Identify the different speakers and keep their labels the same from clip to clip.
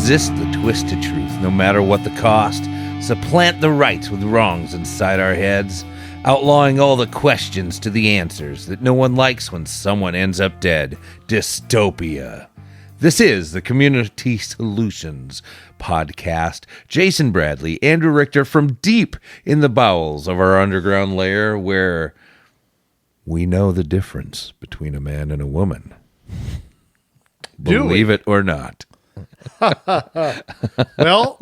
Speaker 1: resist the twisted truth, no matter what the cost. Supplant the rights with wrongs inside our heads, outlawing all the questions to the answers that no one likes when someone ends up dead. Dystopia. This is the Community Solutions Podcast. Jason Bradley, Andrew Richter, from deep in the bowels of our underground lair, where we know the difference between a man and a woman. Believe it or not.
Speaker 2: Well,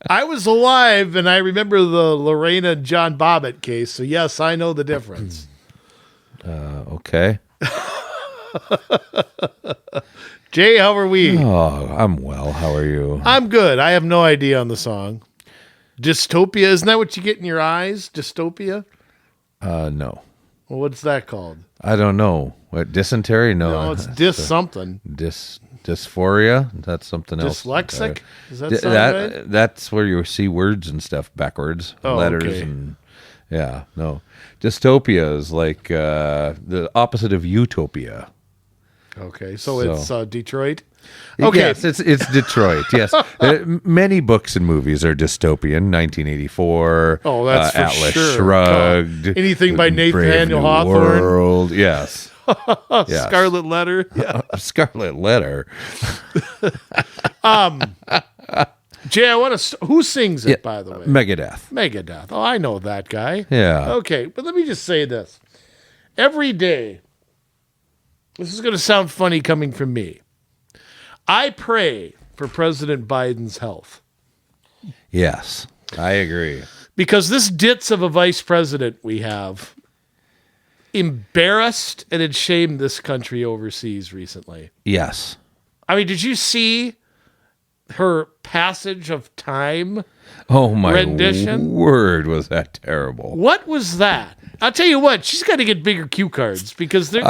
Speaker 2: I was alive, and I remember the Lorena and John Bobbitt case, so yes, I know the difference.
Speaker 1: Okay.
Speaker 2: Jay, how are we?
Speaker 1: Oh, I'm well. How are you?
Speaker 2: I'm good. I have no idea on the song. Dystopia, isn't that what you get in your eyes? Dystopia?
Speaker 1: No.
Speaker 2: Well, what's that called?
Speaker 1: I don't know. What, dysentery? No,
Speaker 2: it's something.
Speaker 1: Dysphoria? That's something else.
Speaker 2: Dyslexic? Does that sound right?
Speaker 1: That's where you see words and stuff backwards. Letters
Speaker 2: okay.
Speaker 1: and... Yeah, no. Dystopia is like the opposite of utopia.
Speaker 2: Okay, so it's Detroit? Okay.
Speaker 1: Yes, it's Detroit, yes. Many books and movies are dystopian. 1984.
Speaker 2: Oh, that's for
Speaker 1: Atlas
Speaker 2: sure.
Speaker 1: Shrugged.
Speaker 2: Anything by Nathaniel Hawthorne.
Speaker 1: World, yes. Yes.
Speaker 2: Scarlet Letter. Yeah.
Speaker 1: Scarlet Letter.
Speaker 2: Jay, I want to... Who sings it, by the way?
Speaker 1: Megadeth.
Speaker 2: Megadeth. Oh, I know that guy.
Speaker 1: Yeah.
Speaker 2: Okay, but let me just say this. Every day, this is going to sound funny coming from me, I pray for President Biden's health.
Speaker 1: Yes, I agree.
Speaker 2: Because this ditz of a vice president we have embarrassed and had shamed this country overseas recently.
Speaker 1: Yes.
Speaker 2: I mean, did you see her passage of time rendition?
Speaker 1: Word, was that terrible.
Speaker 2: What was that? I'll tell you what, she's got to get bigger cue cards because they're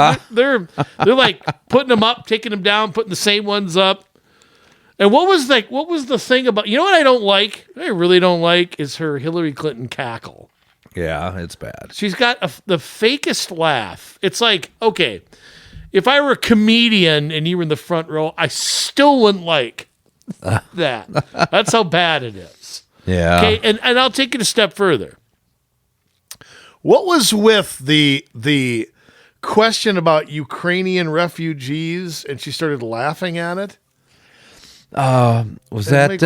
Speaker 2: like putting them up, taking them down, putting the same ones up. And what was the thing about, you know what I don't like? I really don't like is her Hillary Clinton cackle.
Speaker 1: Yeah, it's bad.
Speaker 2: She's got the fakest laugh. It's like, okay, if I were a comedian and you were in the front row, I still wouldn't like that. That's how bad it is.
Speaker 1: Yeah.
Speaker 2: Okay, and I'll take it a step further. What was with the question about Ukrainian refugees, and she started laughing at it?
Speaker 1: Was that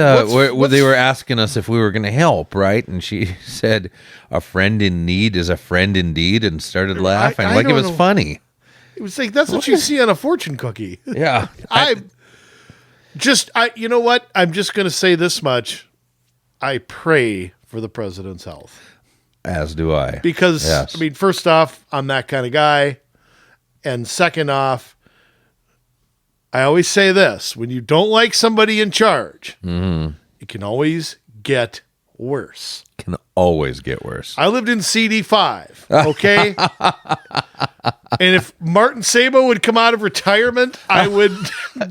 Speaker 1: where they were asking us if we were going to help, right? And she said, "A friend in need is a friend indeed," and started laughing like it was funny.
Speaker 2: It was like that's what you see on a fortune cookie.
Speaker 1: Yeah.
Speaker 2: You know what? I'm just going to say this much. I pray for the president's health.
Speaker 1: As do I.
Speaker 2: Because,
Speaker 1: yes.
Speaker 2: I mean, first off, I'm that kind of guy. And second off, I always say this. When you don't like somebody in charge, it can always get worse.
Speaker 1: Can always get worse.
Speaker 2: I lived in CD5, okay? And if Martin Sabo would come out of retirement, I would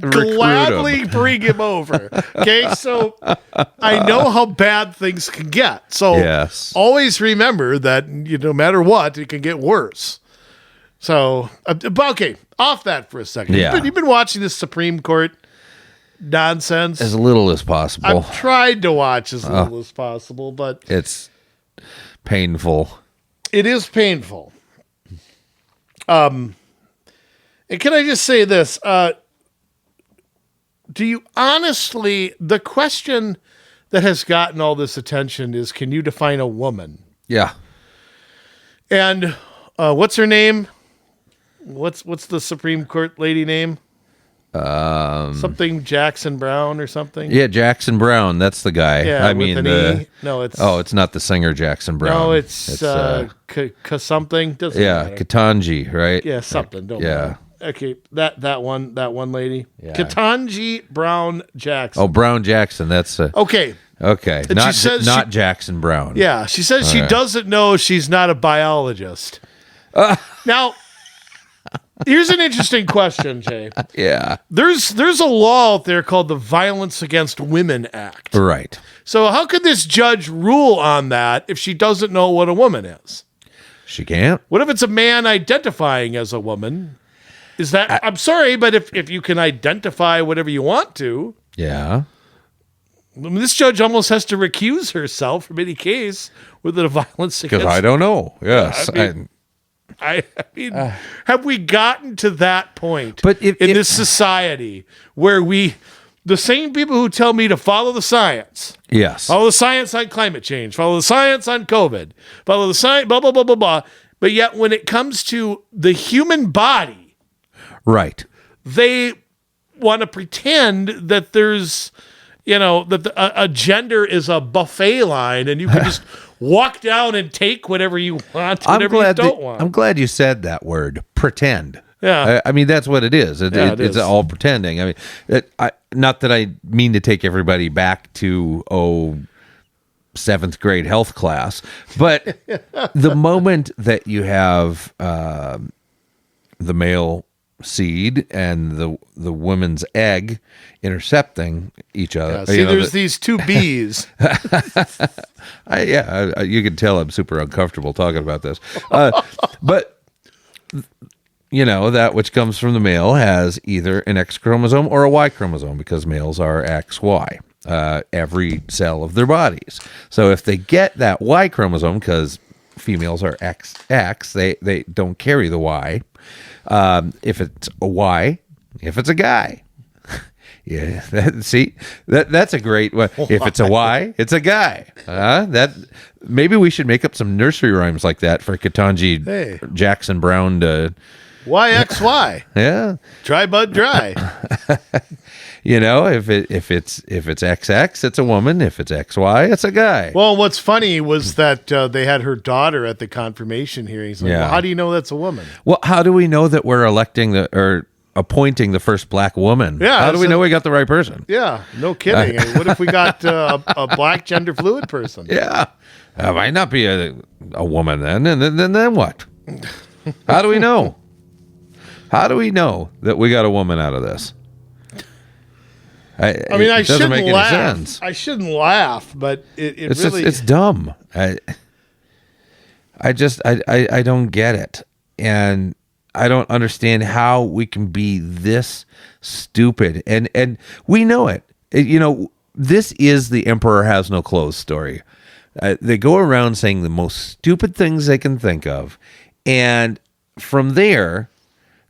Speaker 2: gladly bring him over. Okay, so I know how bad things can get. So
Speaker 1: yes.
Speaker 2: Always remember that no matter what, it can get worse. So, okay, off that for a second.
Speaker 1: Yeah.
Speaker 2: You've been watching this Supreme Court nonsense.
Speaker 1: As little as possible.
Speaker 2: I've tried to watch as little as possible, but...
Speaker 1: It's painful.
Speaker 2: It is painful. And can I just say this? Do you honestly, the question that has gotten all this attention is, can you define a woman?
Speaker 1: Yeah.
Speaker 2: And what's her name? What's the Supreme Court lady name? Something Jackson Brown or something.
Speaker 1: Yeah, Jackson Brown. That's the guy.
Speaker 2: Yeah,
Speaker 1: I mean,
Speaker 2: E. No, it's.
Speaker 1: Oh, it's not the singer Jackson Brown.
Speaker 2: No, it's something. Doesn't matter.
Speaker 1: Katanji, right?
Speaker 2: Yeah, something. Don't matter. Okay, that one lady. Yeah. Katanji Brown-Jackson.
Speaker 1: Oh, Brown-Jackson. That's
Speaker 2: okay.
Speaker 1: Okay,
Speaker 2: and
Speaker 1: not Jackson Brown.
Speaker 2: Yeah, she says she doesn't know she's not a biologist. Now, here's an interesting question, Jay.
Speaker 1: Yeah.
Speaker 2: There's a law out there called the Violence Against Women Act.
Speaker 1: Right.
Speaker 2: So how could this judge rule on that if she doesn't know what a woman is?
Speaker 1: She can't.
Speaker 2: What if it's a man identifying as a woman? Is that I'm sorry, but if you can identify whatever you want to.
Speaker 1: Yeah.
Speaker 2: I mean, this judge almost has to recuse herself from any case with the violence against.
Speaker 1: Because I don't know. Yes.
Speaker 2: I mean, have we gotten to that point
Speaker 1: But
Speaker 2: in this society where the same people who tell me to follow the science,
Speaker 1: yes.
Speaker 2: follow the science on climate change, follow the science on COVID, follow the science, blah, blah, blah, blah, blah. But yet when it comes to the human body,
Speaker 1: Right.
Speaker 2: they want to pretend that there's, that a gender is a buffet line and you can just walk down and take whatever you want, whatever you don't want.
Speaker 1: I'm glad you said that word, pretend.
Speaker 2: Yeah.
Speaker 1: I mean, that's what it is.
Speaker 2: It
Speaker 1: It's
Speaker 2: is.
Speaker 1: all pretending. I mean, not that I mean to take everybody back to, seventh grade health class, but the moment that you have the male seed and the woman's egg intercepting each other.
Speaker 2: Yeah, see, there's these two bees.
Speaker 1: You can tell I'm super uncomfortable talking about this. But that which comes from the male has either an X chromosome or a Y chromosome because males are XY, every cell of their bodies. So if they get that Y chromosome, because females are XX, they don't carry the Y. If it's a Y, if it's a guy. Yeah, that's a great one. If it's a Y, it's a guy. That maybe we should make up some nursery rhymes like that for Katanji Jackson Brown to
Speaker 3: YXY.
Speaker 1: Yeah.
Speaker 3: Dry bud dry.
Speaker 1: If it's XX, it's a woman. If it's XY, it's a guy.
Speaker 3: Well, what's funny was that they had her daughter at the confirmation hearings. Like,
Speaker 1: Yeah.
Speaker 3: well, how do you know that's a woman?
Speaker 1: Well, how do we know that we're appointing the first black woman?
Speaker 3: Yeah,
Speaker 1: How do we know we got the right person?
Speaker 3: Yeah, no kidding. I mean, what if we got a black gender fluid person?
Speaker 1: Yeah. That might not be a woman then. And then what? How do we know? How do we know that we got a woman out of this?
Speaker 3: I mean, I
Speaker 1: it doesn't
Speaker 3: shouldn't
Speaker 1: make any
Speaker 3: laugh.
Speaker 1: sense.
Speaker 3: I shouldn't laugh, but it's really
Speaker 1: it's dumb. I don't get it, and I don't understand how we can be this stupid. And we know it. This is the emperor has no clothes story. They go around saying the most stupid things they can think of, and from there.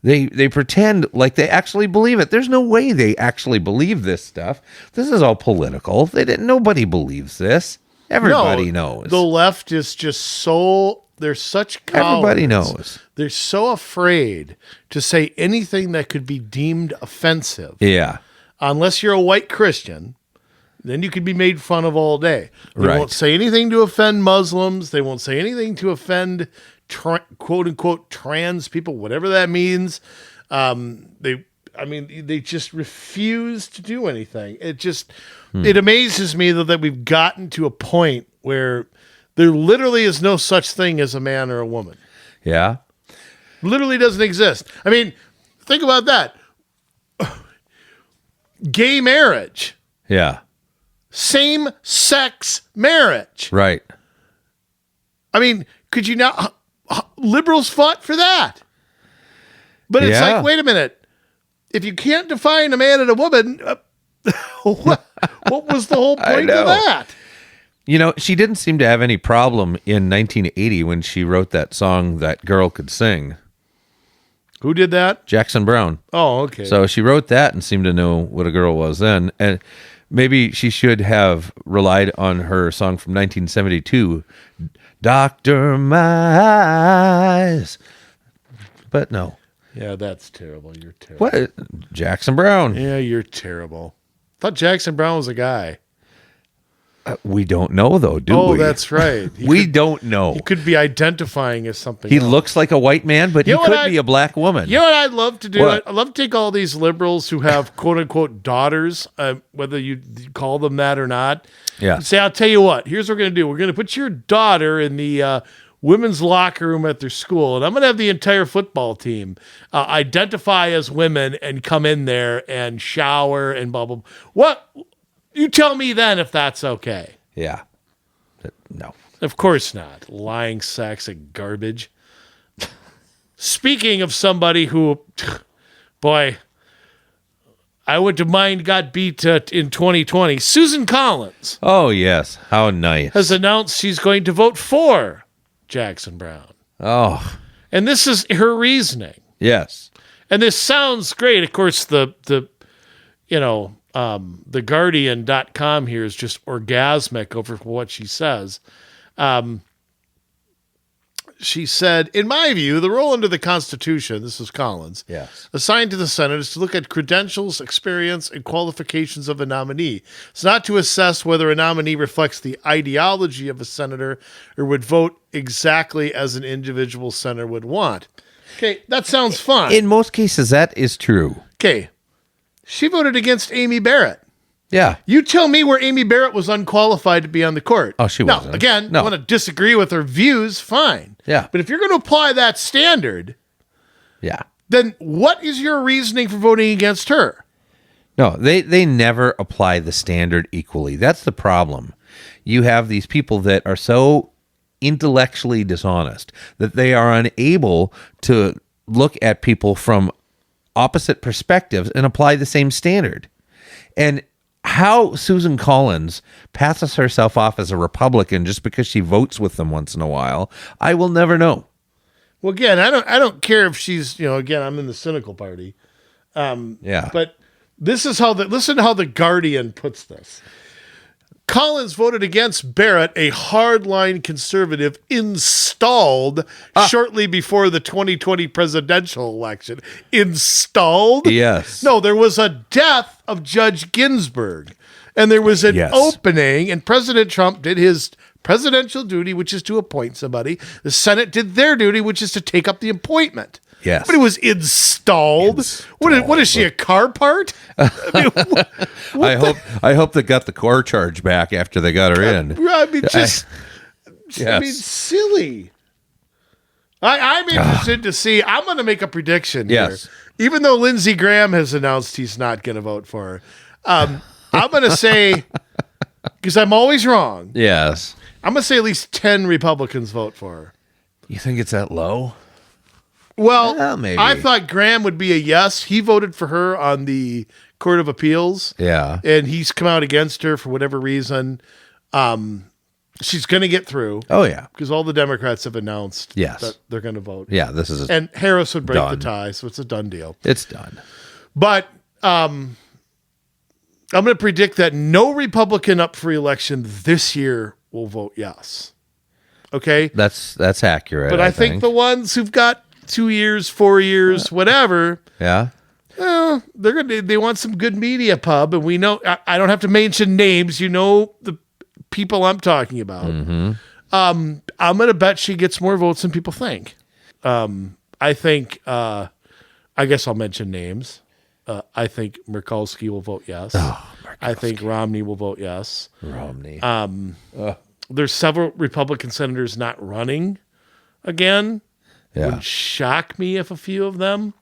Speaker 1: They pretend like they actually believe it. There's no way they actually believe this stuff. This is all political. Nobody believes this. Everybody knows.
Speaker 3: The left is just so they're such cowards.
Speaker 1: Everybody knows.
Speaker 3: They're so afraid to say anything that could be deemed offensive.
Speaker 1: Yeah.
Speaker 3: Unless you're a white Christian, then you could be made fun of all day. They
Speaker 1: Right.
Speaker 3: won't say anything to offend Muslims. They won't say anything to offend quote unquote trans people, whatever that means. They just refuse to do anything. It amazes me that we've gotten to a point where there literally is no such thing as a man or a woman.
Speaker 1: Yeah.
Speaker 3: Literally doesn't exist. I mean, think about that. Gay marriage,
Speaker 1: Yeah.
Speaker 3: same-sex marriage.
Speaker 1: Right.
Speaker 3: I mean, could you not? Liberals fought for that. But it's
Speaker 1: Yeah.
Speaker 3: like, wait a minute. If you can't define a man and a woman, what was the whole point of that?
Speaker 1: She didn't seem to have any problem in 1980 when she wrote that song That Girl Could Sing.
Speaker 3: Who did that?
Speaker 1: Jackson Brown.
Speaker 3: Oh, okay.
Speaker 1: So she wrote that and seemed to know what a girl was then. And maybe she should have relied on her song from 1972, Doctor My Eyes. But no.
Speaker 3: Yeah, that's terrible. You're terrible.
Speaker 1: What? Jackson Brown.
Speaker 3: Yeah, you're terrible. Thought Jackson Brown was a guy.
Speaker 1: We don't know, though, do we?
Speaker 3: Oh, that's right.
Speaker 1: We don't know.
Speaker 3: He could be identifying as something
Speaker 1: He
Speaker 3: else.
Speaker 1: looks like a white man, but
Speaker 3: You
Speaker 1: he
Speaker 3: know what
Speaker 1: could be a black woman.
Speaker 3: You know what I'd love to do?
Speaker 1: What?
Speaker 3: I'd love to take all these liberals who have quote unquote daughters, whether you call them that or not.
Speaker 1: Yeah.
Speaker 3: And say, I'll tell you what, here's what we're going to do. We're going to put your daughter in the women's locker room at their school, and I'm going to have the entire football team identify as women and come in there and shower and blah, blah, blah. What? You tell me then if that's okay.
Speaker 1: Yeah. No.
Speaker 3: Of course not. Lying sacks of garbage. Speaking of somebody who, boy,
Speaker 2: I went to mine, got beat in 2020. Susan Collins
Speaker 1: Oh, yes. How nice.
Speaker 2: has announced she's going to vote for Jackson Brown.
Speaker 1: Oh,
Speaker 2: And this is her reasoning.
Speaker 1: yes.
Speaker 2: And this sounds great. Of course, the Guardian.com here is just orgasmic over what she says. She said, in my view, the role under the Constitution, this is Collins,
Speaker 1: Yes.
Speaker 2: assigned to the Senate is to look at credentials, experience, and qualifications of a nominee. It's not to assess whether a nominee reflects the ideology of a senator or would vote exactly as an individual senator would want. Okay, that sounds fine.
Speaker 1: In most cases, that is true.
Speaker 2: Okay, she voted against Amy Barrett.
Speaker 1: Yeah.
Speaker 2: You tell me where Amy Barrett was unqualified to be on the court.
Speaker 1: Oh, she wasn't.
Speaker 2: Now, again,
Speaker 1: No.
Speaker 2: I want to disagree with her views, fine.
Speaker 1: Yeah.
Speaker 2: But if you're going to apply that standard,
Speaker 1: Yeah.
Speaker 2: then what is your reasoning for voting against her?
Speaker 1: No, they never apply the standard equally. That's the problem. You have these people that are so intellectually dishonest that they are unable to look at people from opposite perspectives and apply the same standard. And how Susan Collins passes herself off as a Republican just because she votes with them once in a while, I will never know.
Speaker 2: Well, again, I don't care if she's, again, I'm in the cynical party.
Speaker 1: Yeah.
Speaker 2: But listen to how the Guardian puts this. Collins voted against Barrett, a hardline conservative installed shortly before the 2020 presidential election. Installed?
Speaker 1: Yes.
Speaker 2: No, there was a death of Judge Ginsburg, and there was an
Speaker 1: Yes.
Speaker 2: opening, and President Trump did his presidential duty, which is to appoint somebody. The Senate did their duty, which is to take up the appointment.
Speaker 1: Yes.
Speaker 2: But it was installed. What is she, a car part? I mean,
Speaker 1: I hope they got the core charge back after they got her in.
Speaker 2: I mean, just I mean,
Speaker 1: Yes.
Speaker 2: silly. I'm interested to see. I'm going to make a prediction
Speaker 1: Yes.
Speaker 2: here. Even though Lindsey Graham has announced he's not going to vote for her, I'm going to say, because I'm always wrong,
Speaker 1: Yes.
Speaker 2: I'm going to say at least 10 Republicans vote for her.
Speaker 1: You think it's that low?
Speaker 2: Well,
Speaker 1: Maybe.
Speaker 2: I thought Graham would be a yes. He voted for her on the Court of Appeals.
Speaker 1: Yeah.
Speaker 2: And he's come out against her for whatever reason. She's going to get through
Speaker 1: Oh, yeah.
Speaker 2: because all the Democrats have announced
Speaker 1: Yes.
Speaker 2: that they're going to vote.
Speaker 1: Yeah, this is
Speaker 2: And Harris would break
Speaker 1: Done.
Speaker 2: the tie, so it's a done deal.
Speaker 1: it's done.
Speaker 2: But I'm going to predict that no Republican up for election this year will vote yes. Okay?
Speaker 1: That's accurate.
Speaker 2: But I think the ones who've got 2 years, 4 years, whatever,
Speaker 1: Yeah.
Speaker 2: they want some good media pub, and we know I don't have to mention names. You know the people I'm talking about.
Speaker 1: Mm-hmm.
Speaker 2: I'm gonna bet she gets more votes than people think. I think. I guess I'll mention names. I think Murkowski will vote yes. I think Romney will vote yes.
Speaker 1: Romney.
Speaker 2: There's several Republican senators not running again.
Speaker 1: Yeah.
Speaker 2: Would shock me if a few of them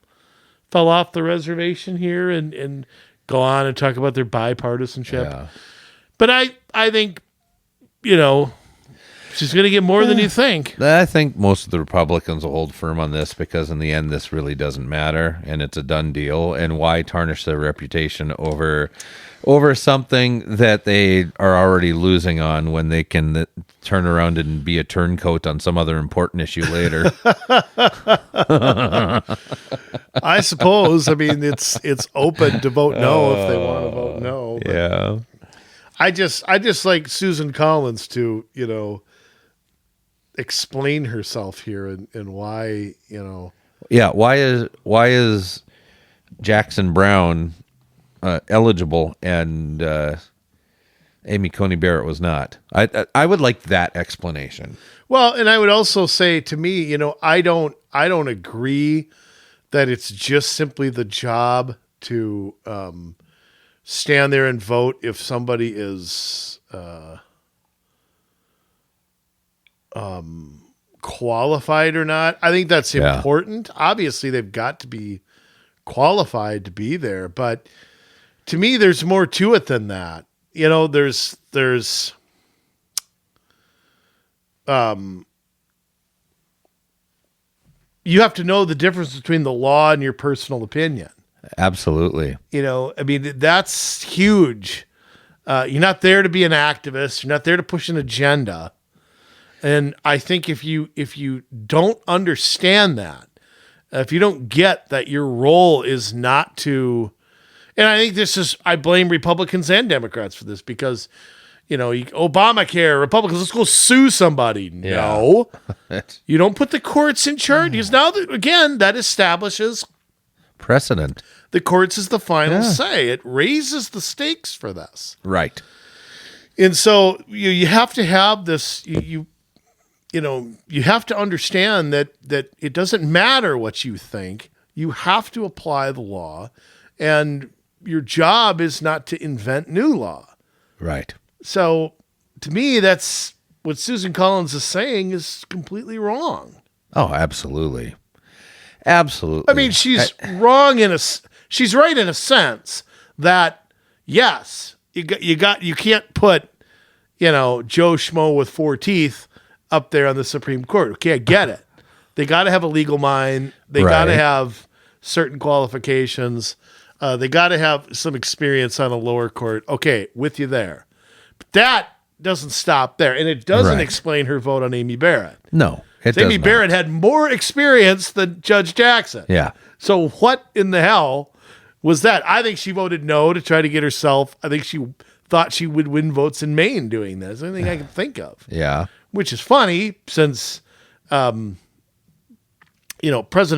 Speaker 2: fell off the reservation here and go on and talk about their bipartisanship.
Speaker 1: Yeah.
Speaker 2: But I think, she's going to get more than you think.
Speaker 1: I think most of the Republicans will hold firm on this because in the end, this really doesn't matter and it's a done deal. And why tarnish their reputation over something that they are already losing on when they can turn around and be a turncoat on some other important issue later?
Speaker 2: I suppose. I mean, it's open to vote no if they want to vote no. But
Speaker 1: Yeah.
Speaker 2: I just like Susan Collins to, explain herself here and why,
Speaker 1: Yeah. Why is Jackson Brown eligible and Amy Coney Barrett was not? I would like that explanation.
Speaker 2: Well, and I would also say to me, I don't agree that it's just simply the job to stand there and vote if somebody is qualified or not. I think that's important. Obviously, they've got to be qualified to be there, but to me, there's more to it than that. There's you have to know the difference between the law and your personal opinion.
Speaker 1: Absolutely.
Speaker 3: I mean, that's huge. You're not there to be an activist. You're not there to push an agenda. And I think if you don't understand that, if you don't get that your role is not to, and I think I blame Republicans and Democrats for this because, Obamacare, Republicans, let's go sue somebody.
Speaker 1: Yeah.
Speaker 3: No, you don't put the courts in charge because now, again, that establishes
Speaker 1: Precedent.
Speaker 3: the courts is the final say. It raises the stakes for this.
Speaker 1: Right.
Speaker 3: And so you have to have this, you have to understand that it doesn't matter what you think. You have to apply the law, and your job is not to invent new law.
Speaker 1: Right.
Speaker 3: So to me, that's what Susan Collins is saying is completely wrong.
Speaker 1: Oh, absolutely. Absolutely.
Speaker 3: I mean, she's she's right in a sense that yes, you can't put, Joe Schmo with 4 teeth up there on the Supreme Court. Okay, I get it. They got to have a legal mind. They got to have certain qualifications. They got to have some experience on a lower court. Okay, with you there. But that doesn't stop there, and it doesn't explain her vote on Amy Barrett.
Speaker 1: No, it
Speaker 3: Amy
Speaker 1: does not.
Speaker 3: Barrett had more experience than Judge Jackson.
Speaker 1: Yeah.
Speaker 3: So what in the hell was that? I think she voted no to try to get herself. I think she thought she would win votes in Maine doing this. Anything I can think of.
Speaker 1: Yeah.
Speaker 3: Which is funny since, President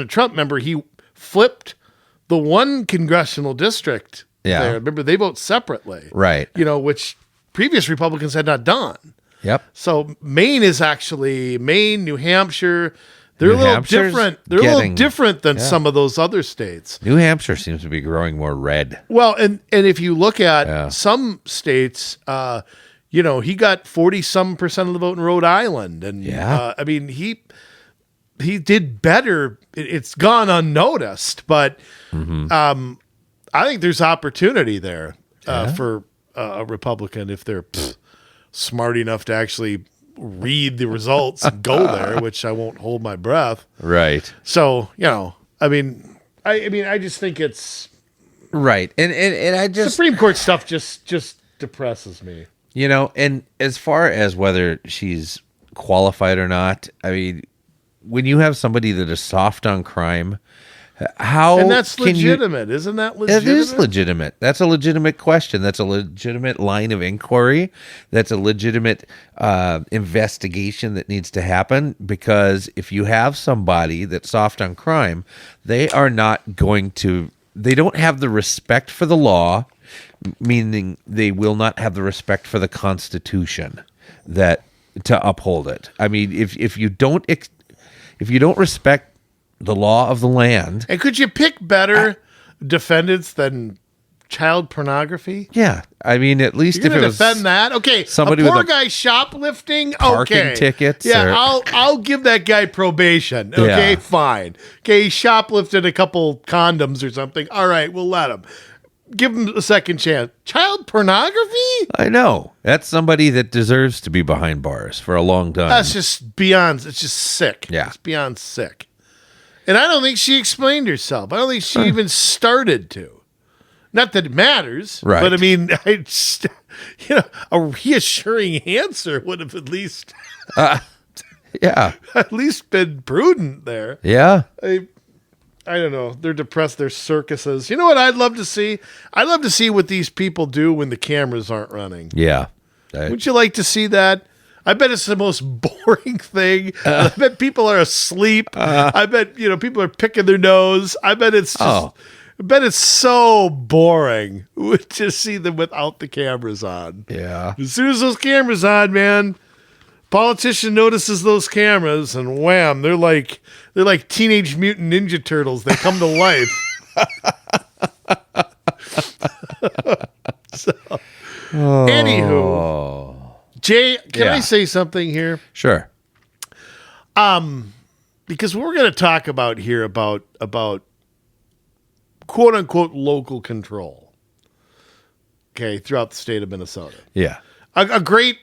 Speaker 3: Trump, remember, he flipped the one congressional district there. Remember, they vote separately.
Speaker 1: Right.
Speaker 3: Which previous Republicans had not done.
Speaker 1: Yep.
Speaker 3: So Maine is actually New Hampshire. They're a little different. They're a little different than some of those other states.
Speaker 1: New Hampshire seems to be growing more red.
Speaker 3: Well, and if you look at some states, he got 40-some% of the vote in Rhode Island, and I mean he did better. It's gone unnoticed, but I think there's opportunity there for a Republican if they're smart enough to actually read the results and go there, which I won't hold my breath.
Speaker 1: Right.
Speaker 3: So, I just think it's
Speaker 1: right. And I just
Speaker 3: Supreme Court stuff just depresses me.
Speaker 1: And as far as whether she's qualified or not, I mean, when you have somebody that is soft on crime,
Speaker 3: and that's legitimate, isn't that legitimate?
Speaker 1: It is legitimate. That's a legitimate question. That's a legitimate line of inquiry. That's a legitimate investigation that needs to happen, because if you have somebody that's soft on crime, they don't have the respect for the law, meaning they will not have the respect for the Constitution to uphold it. I mean, if you don't respect the law of the land.
Speaker 3: And could you pick better defendants than child pornography?
Speaker 1: Yeah. I mean, at least
Speaker 3: You're
Speaker 1: if it
Speaker 3: gonna
Speaker 1: was
Speaker 3: defend that. Okay.
Speaker 1: Somebody
Speaker 3: a poor
Speaker 1: with
Speaker 3: guy shoplifting.
Speaker 1: parking
Speaker 3: Okay.
Speaker 1: tickets.
Speaker 3: Yeah, I'll give that guy probation. Okay,
Speaker 1: Yeah.
Speaker 3: fine. Okay, he shoplifted a couple condoms or something. All right, we'll let him. Give him a second chance. Child pornography?
Speaker 1: I know. That's somebody that deserves to be behind bars for a long time.
Speaker 3: That's just beyond. It's just sick.
Speaker 1: Yeah.
Speaker 3: It's beyond sick. And I don't think she explained herself. I don't think she even started to. Not that it matters,
Speaker 1: Right.
Speaker 3: but I mean, a reassuring answer would have at least,
Speaker 1: Yeah.
Speaker 3: at least been prudent there.
Speaker 1: Yeah.
Speaker 3: I don't know. They're depressed. They're circuses. You know what I'd love to see? I'd love to see what these people do when the cameras aren't running.
Speaker 1: Yeah.
Speaker 3: Would you like to see that? I bet it's the most boring thing. I bet people are asleep. I bet people are picking their nose. I bet it's just. I bet it's so boring to see them without the cameras on.
Speaker 1: Yeah.
Speaker 3: As soon as those cameras on, man, politician notices those cameras, and wham, they're like Teenage Mutant Ninja Turtles. They come to life. Anywho. Jay, can I say something here?
Speaker 1: Sure.
Speaker 3: Because we're going to talk about here about quote unquote local control. Okay, throughout the state of Minnesota.
Speaker 1: Yeah.
Speaker 3: A great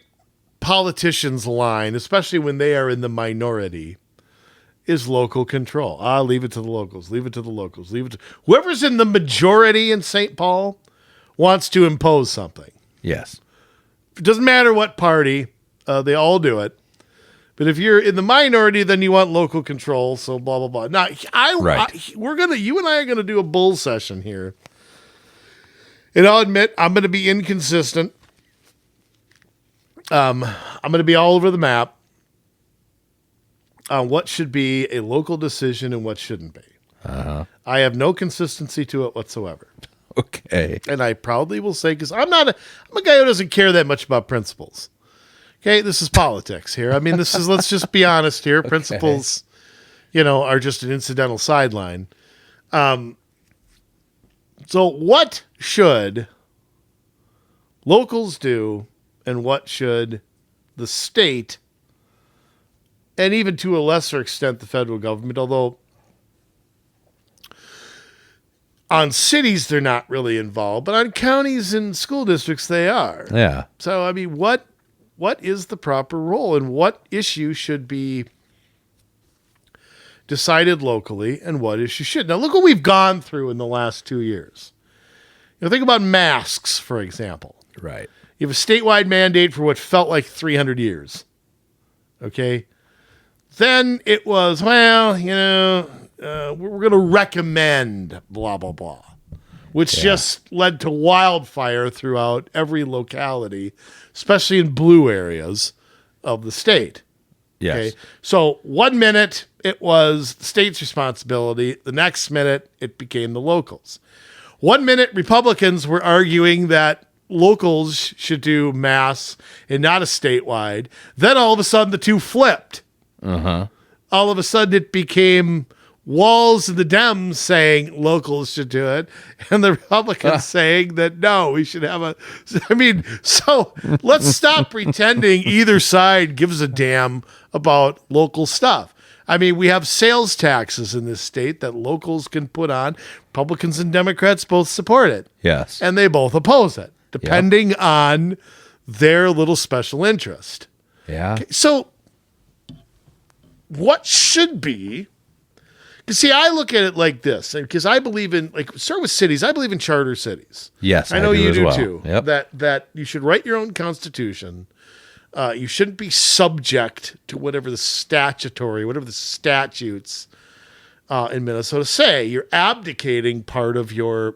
Speaker 3: politician's line, especially when they are in the minority, is local control. Leave it to the locals. Leave it to the locals. Leave it to whoever's in the majority in St. Paul wants to impose something.
Speaker 1: Yes.
Speaker 3: It doesn't matter what party, they all do it. But if you're in the minority, then you want local control. So blah blah blah. Now, you and I are gonna do a bull session here, and I'll admit I'm gonna be inconsistent. I'm gonna be all over the map on what should be a local decision and what shouldn't be. I have no consistency to it whatsoever.
Speaker 1: Okay.
Speaker 3: And I proudly will say, because I'm a guy who doesn't care that much about principles. Okay, this is politics here. I mean, let's just be honest here. Principles, are just an incidental sideline. So what should locals do and what should the state, and even to a lesser extent the federal government, although on cities they're not really involved, but on counties and school districts they are.
Speaker 1: Yeah.
Speaker 3: So, I mean, what is the proper role and what issue should be decided locally and what issue should? Now, look what we've gone through in the last 2 years. Think about masks, for example.
Speaker 1: Right.
Speaker 3: You have a statewide mandate for what felt like 300 years. Okay? Then it was, we're going to recommend blah, blah, blah, which just led to wildfire throughout every locality, especially in blue areas of the state.
Speaker 1: Yes.
Speaker 3: Okay? So 1 minute it was the state's responsibility. The next minute it became the locals. 1 minute Republicans were arguing that locals should do mass and not a statewide. Then all of a sudden the two flipped. All of a sudden it became Walls and the Dems saying locals should do it, and the Republicans saying that no, we should have so let's stop pretending either side gives a damn about local stuff. I mean, we have sales taxes in this state that locals can put on. Republicans and Democrats both support it.
Speaker 1: Yes.
Speaker 3: And they both oppose it, depending on their little special interest.
Speaker 1: Yeah.
Speaker 3: Okay, so what should be... See, I look at it like this, because I believe in, start with cities. I believe in charter cities.
Speaker 1: Yes,
Speaker 3: I know you do too.
Speaker 1: Yep.
Speaker 3: That you should write your own constitution. You shouldn't be subject to whatever the statutes in Minnesota say. You're abdicating part of your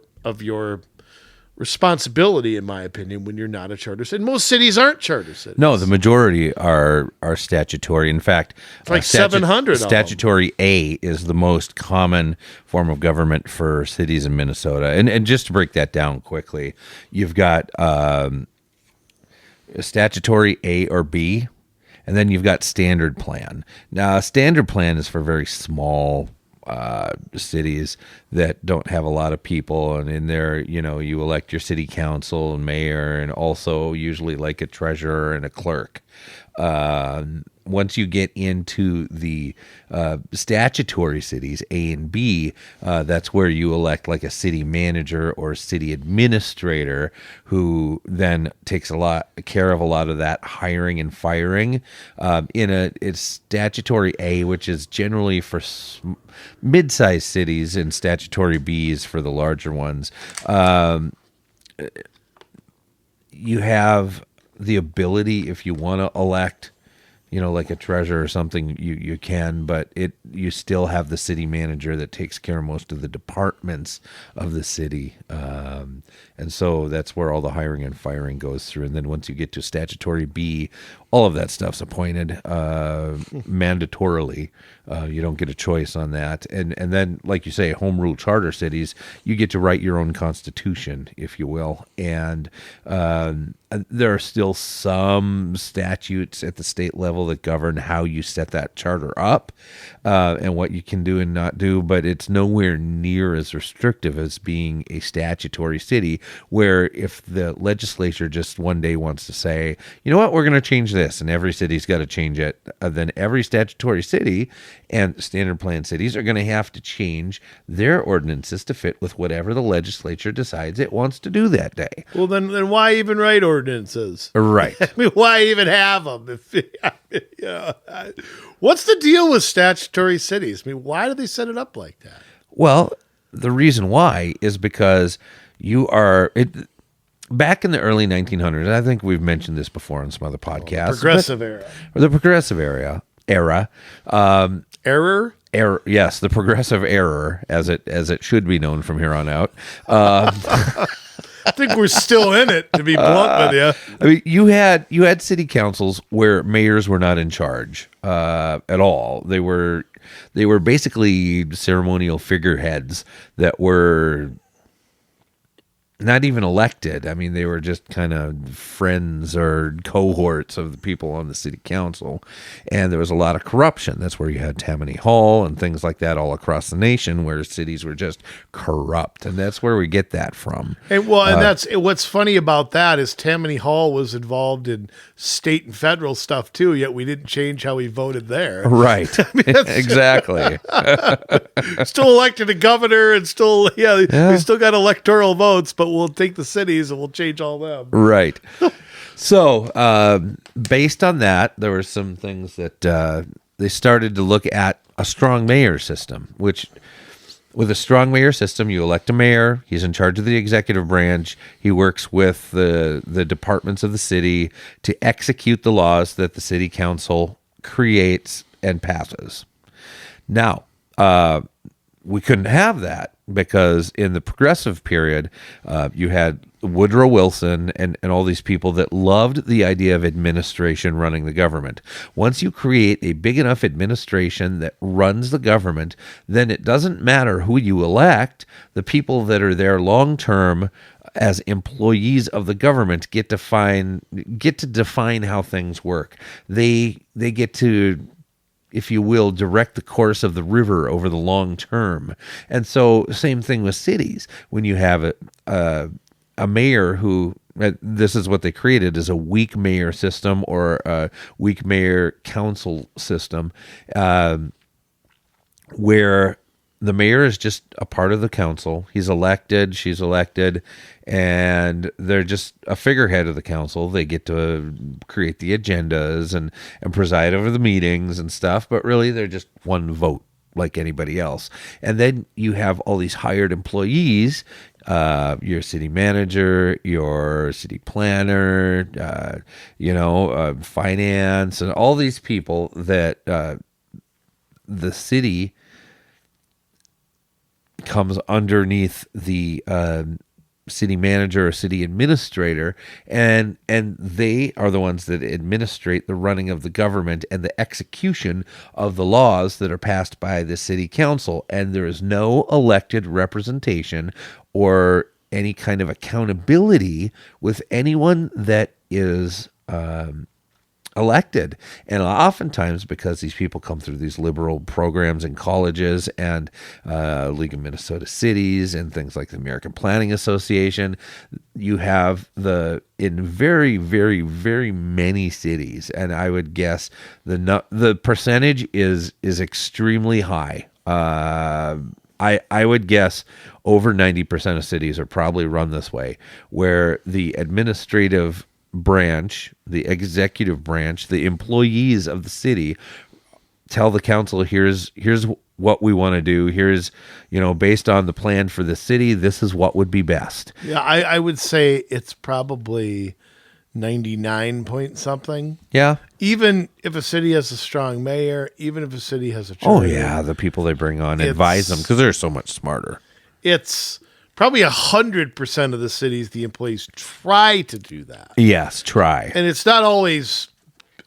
Speaker 3: responsibility, in my opinion, when you're not a charter city. Most cities aren't charter cities.
Speaker 1: No, the majority are statutory. In fact,
Speaker 3: it's like 700
Speaker 1: statutory A is the most common form of government for cities in Minnesota. And just to break that down quickly, you've got statutory A or B, and then you've got standard plan. Now, a standard plan is for very small cities that don't have a lot of people, and in there, you elect your city council and mayor, and also usually like a treasurer and a clerk. Once you get into the statutory cities, A and B, that's where you elect like a city manager or city administrator, who then takes care of a lot of that hiring and firing. It's statutory A, which is generally for mid-sized cities, and statutory B is for the larger ones. You have the ability, if you want to elect, like a treasurer or something, you can, but you still have the city manager that takes care of most of the departments of the city. And so that's where all the hiring and firing goes through. And then once you get to statutory B, all of that stuff's appointed mandatorily. You don't get a choice on that. And then, like you say, home rule charter cities, you get to write your own constitution, if you will. And there are still some statutes at the state level that govern how you set that charter up and what you can do and not do, but it's nowhere near as restrictive as being a statutory city, where if the legislature just one day wants to say, you know what, we're going to change this, and every city's got to change it, then every statutory city and standard plan cities are going to have to change their ordinances to fit with whatever the legislature decides it wants to do that day.
Speaker 3: Well, then why even write ordinances?
Speaker 1: Right.
Speaker 3: I mean, why even have them? Yeah. What's the deal with statutory cities? I mean, why do they set it up like that?
Speaker 1: Well, the reason why is because back in the early 1900s, I think we've mentioned this before on some other podcasts.
Speaker 3: Progressive era.
Speaker 1: The progressive era.
Speaker 3: Error?
Speaker 1: Yes, the progressive error, as it should be known from here on out.
Speaker 3: I think we're still in it, to be blunt with you.
Speaker 1: I mean, you had city councils where mayors were not in charge at all. They were basically ceremonial figureheads that were not even elected. I mean, they were just kind of friends or cohorts of the people on the city council. And there was a lot of corruption. That's where you had Tammany Hall and things like that all across the nation, where cities were just corrupt. And that's where we get that from.
Speaker 3: And that's what's funny about that is Tammany Hall was involved in state and federal stuff too, yet we didn't change how we voted there.
Speaker 1: Right. Exactly.
Speaker 3: Still elected a governor and we still got electoral votes, but we'll take the cities and we'll change all them.
Speaker 1: Right. So, based on that, there were some things that they started to look at a strong mayor system, which with a strong mayor system, you elect a mayor. He's in charge of the executive branch. He works with the departments of the city to execute the laws that the city council creates and passes. Now, we couldn't have that because in the progressive period, you had Woodrow Wilson and all these people that loved the idea of administration running the government. Once you create a big enough administration that runs the government, then it doesn't matter who you elect. The people that are there long term as employees of the government get to define how things work. They get to, if you will, direct the course of the river over the long term. And so same thing with cities. When you have a mayor who, this is what they created, is a weak mayor system or a weak mayor council system, where the mayor is just a part of the council. He's elected, she's elected, and they're just a figurehead of the council. They get to create the agendas and preside over the meetings and stuff, but really they're just one vote like anybody else. And then you have all these hired employees, your city manager, your city planner, finance, and all these people that the city comes underneath the city manager or city administrator, and they are the ones that administrate the running of the government and the execution of the laws that are passed by the city council. And there is no elected representation or any kind of accountability with anyone that is elected. And oftentimes, because these people come through these liberal programs in colleges and League of Minnesota Cities and things like the American Planning Association, you have in very, very, very many cities, and I would guess the percentage is extremely high. I would guess over 90% of cities are probably run this way, where the administrative branch, the executive branch, the employees of the city tell the council, here's what we want to do. Here's, based on the plan for the city, this is what would be best.
Speaker 3: Yeah, I would say it's probably 99 point something.
Speaker 1: Yeah.
Speaker 3: Even if a city has a strong mayor, even if a city has a
Speaker 1: Oh yeah, the people they bring on advise them because they're so much smarter.
Speaker 3: It's probably 100% of the cities, the employees try to do that.
Speaker 1: Yes, try.
Speaker 3: And it's not always,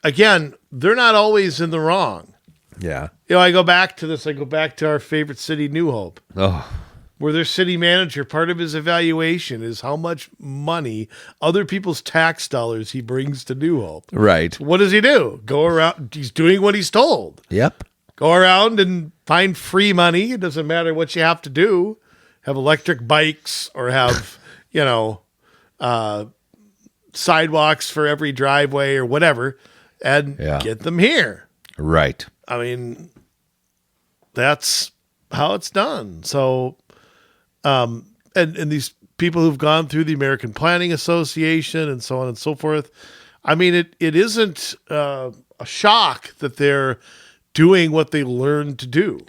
Speaker 3: again, they're not always in the wrong.
Speaker 1: Yeah.
Speaker 3: I go back to our favorite city, New Hope.
Speaker 1: Oh.
Speaker 3: Where their city manager, part of his evaluation is how much money, other people's tax dollars, he brings to New Hope.
Speaker 1: Right.
Speaker 3: What does he do? Go around, he's doing what he's told.
Speaker 1: Yep.
Speaker 3: Go around and find free money. It doesn't matter what you have to do. Have electric bikes or have, sidewalks for every driveway or whatever, and get them here.
Speaker 1: Right.
Speaker 3: I mean, that's how it's done. So, and these people who've gone through the American Planning Association and so on and so forth, I mean, it isn't a shock that they're doing what they learned to do.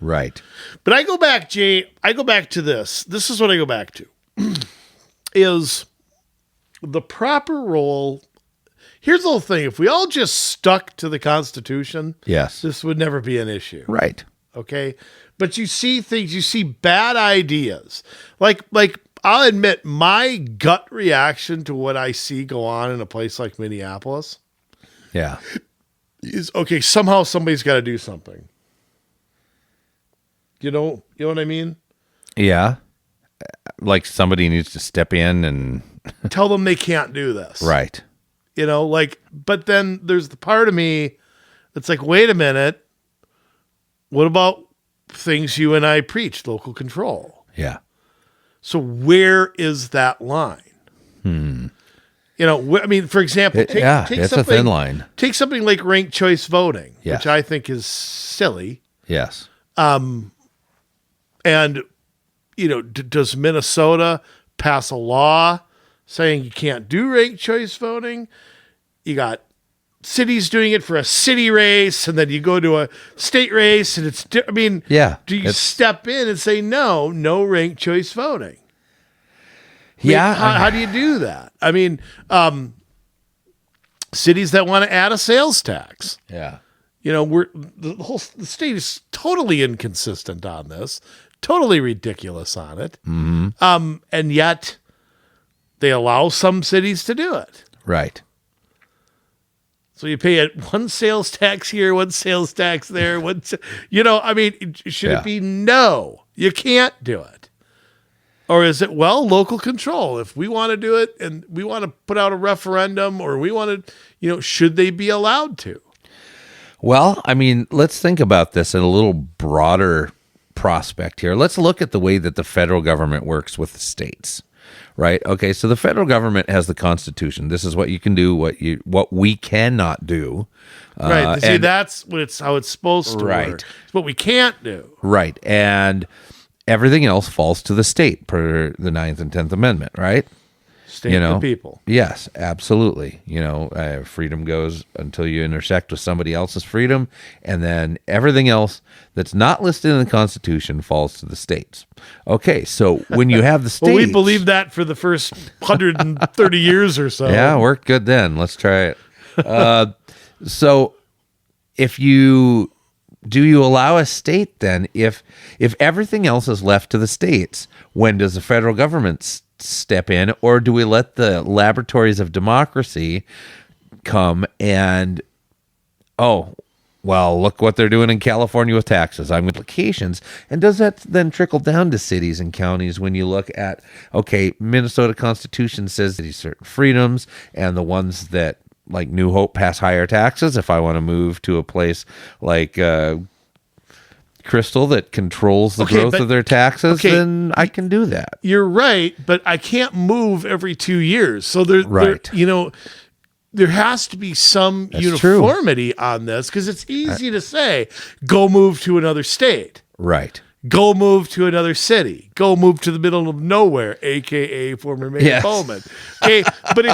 Speaker 1: Right.
Speaker 3: But I go back, Jay, to this. This is what I go back to. Is the proper role. Here's the whole thing. If we all just stuck to the Constitution,
Speaker 1: Yes.
Speaker 3: this would never be an issue.
Speaker 1: Right.
Speaker 3: Okay. But you see things, you see bad ideas. Like I'll admit my gut reaction to what I see go on in a place like Minneapolis
Speaker 1: Yeah.
Speaker 3: is, okay, somehow somebody's got to do something. You know what I mean?
Speaker 1: Yeah. Like somebody needs to step in and
Speaker 3: Tell them they can't do this.
Speaker 1: right.
Speaker 3: But then there's the part of me that's like, wait a minute. What about things you and I preach, local control?
Speaker 1: Yeah.
Speaker 3: So where is that line? I mean, for example, take
Speaker 1: it's a thin line.
Speaker 3: Take something like ranked choice voting,
Speaker 1: Yes.
Speaker 3: which I think is silly.
Speaker 1: Yes.
Speaker 3: And, does Minnesota pass a law saying you can't do ranked choice voting? You got cities doing it for a city race, and then you go to a state race, and it's,
Speaker 1: Yeah.
Speaker 3: do you step in and say, no ranked choice voting?
Speaker 1: Yeah.
Speaker 3: How do you do that? I mean, cities that want to add a sales tax.
Speaker 1: Yeah.
Speaker 3: The state is totally inconsistent on this, totally ridiculous on it. Mm-hmm. And yet they allow some cities to do it.
Speaker 1: Right.
Speaker 3: So you pay one sales tax here, one sales tax there. Should it be no, you can't do it? Or is it, local control? If we want to do it and we want to put out a referendum, or we want to, should they be allowed to?
Speaker 1: Well, I mean, let's think about this in a little broader prospect here. Let's look at the way that the federal government works with the states, right? Okay, so the federal government has the Constitution. This is what you can do, what we cannot do.
Speaker 3: Right. See, that's how it's supposed to work. It's what we can't do.
Speaker 1: Right. And everything else falls to the state per the 9th and 10th Amendment, right?
Speaker 3: State and people.
Speaker 1: Yes, absolutely. Freedom goes until you intersect with somebody else's freedom, and then everything else that's not listed in the Constitution falls to the states. Okay, so when you have the states...
Speaker 3: Well, we believed that for the first 130 years or so.
Speaker 1: Yeah, worked good then. Let's try it. So do you allow a state then, if everything else is left to the states, when does the federal government step in, or do we let the laboratories of democracy come and, look what they're doing in California with taxes, implications, and does that then trickle down to cities and counties when you look at, Minnesota Constitution says these certain freedoms, and the ones that, like New Hope, pass higher taxes. If I want to move to a place like Crystal that controls the growth of their taxes, then I can do that.
Speaker 3: You're right, but I can't move every 2 years. So there has to be some uniformity on this, because it's easy to say, go move to another state.
Speaker 1: Right.
Speaker 3: Go move to another city. Go move to the middle of nowhere, a.k.a. former Mayor Bowman. Okay, but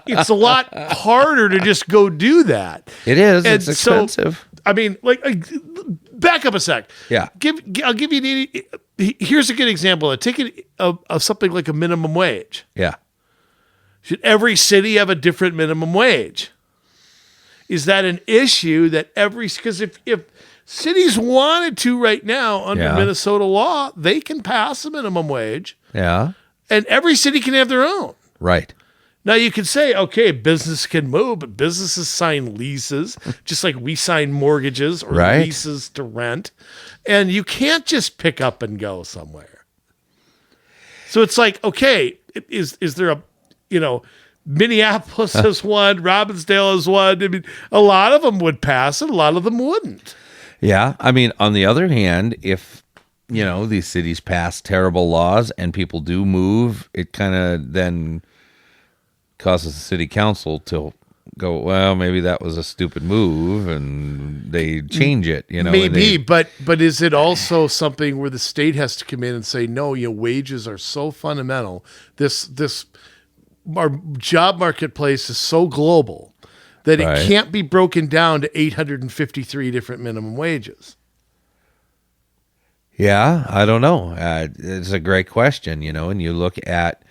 Speaker 3: it's a lot harder to just go do that.
Speaker 1: It is. It's expensive.
Speaker 3: So, I mean, back up a sec.
Speaker 1: Yeah.
Speaker 3: I'll give you here's a good example. Take it of something like a minimum wage.
Speaker 1: Yeah.
Speaker 3: Should every city have a different minimum wage? Is that an issue that because if cities wanted to right now under Minnesota law, they can pass a minimum wage.
Speaker 1: Yeah.
Speaker 3: And every city can have their own.
Speaker 1: Right.
Speaker 3: Now you can say, okay, business can move, but businesses sign leases, just like we sign mortgages or leases to rent. And you can't just pick up and go somewhere. So it's like, okay, is there a, Minneapolis has one, Robbinsdale has one. I mean, a lot of them would pass and a lot of them wouldn't.
Speaker 1: Yeah. I mean, on the other hand, if, these cities pass terrible laws and people do move, it kind of then causes the city council to go, well, maybe that was a stupid move, and they change it,
Speaker 3: Maybe, but is it also something where the state has to come in and say, no, wages are so fundamental. Our job marketplace is so global that
Speaker 1: Right.
Speaker 3: it can't be broken down to 853 different minimum wages.
Speaker 1: Yeah, I don't know. It's a great question, and you look at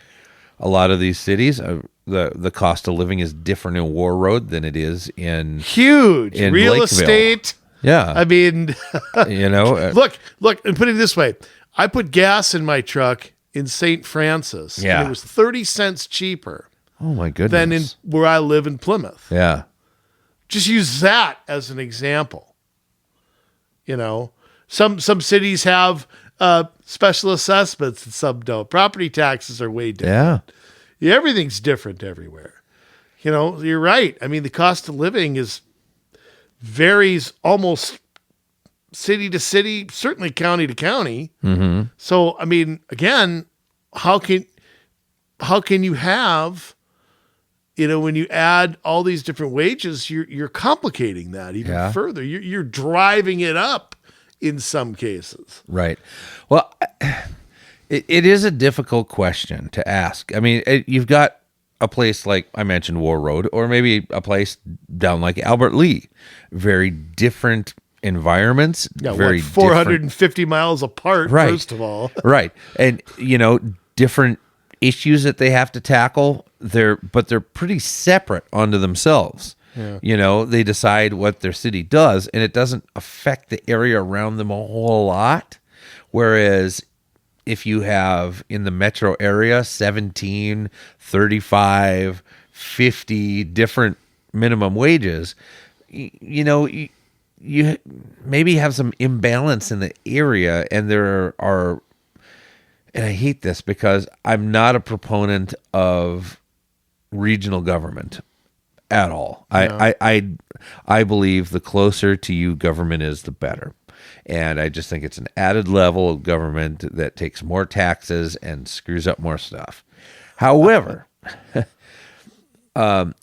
Speaker 1: a lot of these cities, the cost of living is different in Warroad than it is in
Speaker 3: Huge
Speaker 1: in
Speaker 3: real
Speaker 1: Lakeville.
Speaker 3: estate.
Speaker 1: Yeah.
Speaker 3: I mean,
Speaker 1: look.
Speaker 3: look, and put it this way. I put gas in my truck in St. Francis,
Speaker 1: Yeah.
Speaker 3: and it was 30 cents cheaper
Speaker 1: Oh my goodness.
Speaker 3: than in where I live in Plymouth.
Speaker 1: Yeah.
Speaker 3: Just use that as an example. Some cities have special assessments and some don't. Property taxes are way different.
Speaker 1: Yeah.
Speaker 3: Everything's different everywhere. You're right. I mean, the cost of living varies almost city to city, certainly county to county.
Speaker 1: Mm-hmm.
Speaker 3: So, I mean, again, how can you have, when you add all these different wages, you're complicating that even further. You're driving it up in some cases.
Speaker 1: Right. Well, it is a difficult question to ask. I mean, you've got a place like I mentioned, Warroad, or maybe a place down like Albert Lee. Very different environments.
Speaker 3: Yeah,
Speaker 1: very
Speaker 3: 450 miles apart,
Speaker 1: Right.
Speaker 3: first of all.
Speaker 1: Right. And, different issues that they have to tackle. But they're pretty separate onto themselves. Yeah. They decide what their city does, and it doesn't affect the area around them a whole lot. Whereas if you have in the metro area 17, 35, 50 different minimum wages, you maybe have some imbalance in the area, and there are, and I hate this because I'm not a proponent of regional government at all.
Speaker 3: No.
Speaker 1: I believe the closer to you government is, the better. And I just think it's an added level of government that takes more taxes and screws up more stuff. However,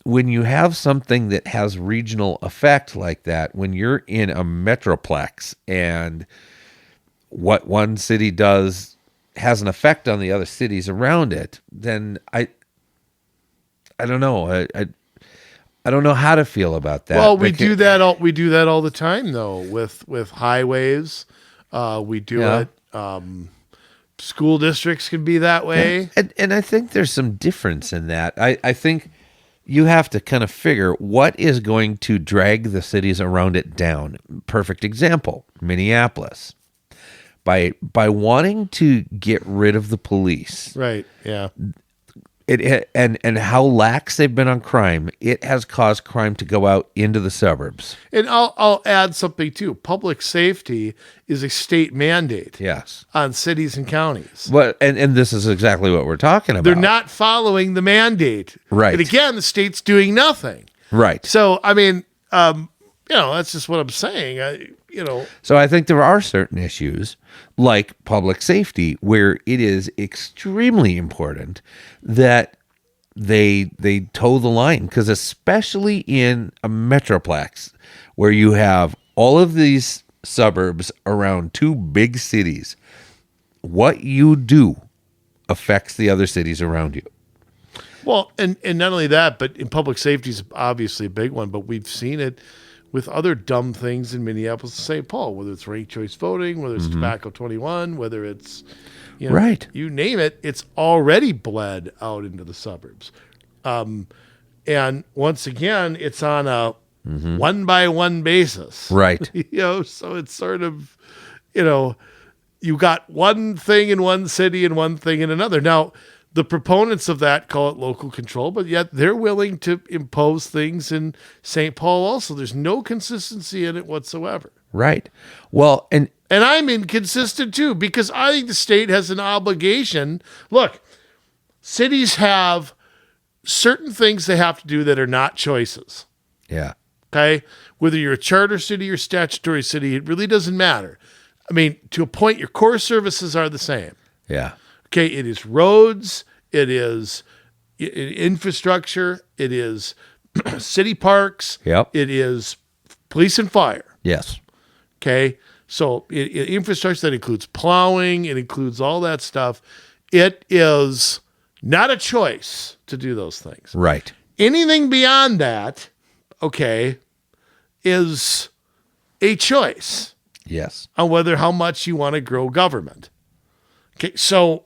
Speaker 1: when you have something that has regional effect like that, when you're in a metroplex and what one city does has an effect on the other cities around it, then I don't know. I don't know how to feel about that.
Speaker 3: Well, we do that all the time though with highways. We do it. School districts can be that way.
Speaker 1: And I think there's some difference in that. I think you have to kind of figure what is going to drag the cities around it down. Perfect example, Minneapolis. By wanting to get rid of the police.
Speaker 3: Right. Yeah.
Speaker 1: And how lax they've been on crime, it has caused crime to go out into the suburbs.
Speaker 3: And I'll add something too. Public safety is a state mandate.
Speaker 1: Yes.
Speaker 3: On cities and counties.
Speaker 1: Well, and this is exactly what we're talking about.
Speaker 3: They're not following the mandate.
Speaker 1: Right.
Speaker 3: And again, the state's doing nothing.
Speaker 1: Right.
Speaker 3: So, I mean, that's just what I'm saying.
Speaker 1: So I think there are certain issues like public safety where it is extremely important that they toe the line, because especially in a metroplex where you have all of these suburbs around two big cities, what you do affects the other cities around you.
Speaker 3: Well, and not only that, but in public safety is obviously a big one, but we've seen it with other dumb things in Minneapolis and St. Paul, whether it's ranked choice voting, whether it's Tobacco 21, whether it's,
Speaker 1: right,
Speaker 3: you name it, it's already bled out into the suburbs. And once again, it's on a one-by-one basis.
Speaker 1: Right.
Speaker 3: So it's sort of, you got one thing in one city and one thing in another. Now, the proponents of that call it local control, but yet they're willing to impose things in St. Paul also. There's no consistency in it whatsoever.
Speaker 1: Right. Well, and
Speaker 3: I'm inconsistent too, because I think the state has an obligation. Look, cities have certain things they have to do that are not choices.
Speaker 1: yeah.
Speaker 3: Okay? Whether you're a charter city or statutory city, it really doesn't matter. I mean, to a point, your core services are the same.
Speaker 1: Yeah.
Speaker 3: Okay, it is roads, it is infrastructure, it is city parks,
Speaker 1: Yep.
Speaker 3: it is police and fire.
Speaker 1: Yes.
Speaker 3: Okay, so infrastructure that includes plowing, it includes all that stuff. It is not a choice to do those things.
Speaker 1: Right.
Speaker 3: Anything beyond that, okay, is a choice
Speaker 1: Yes.
Speaker 3: on how much you want to grow government. Okay, so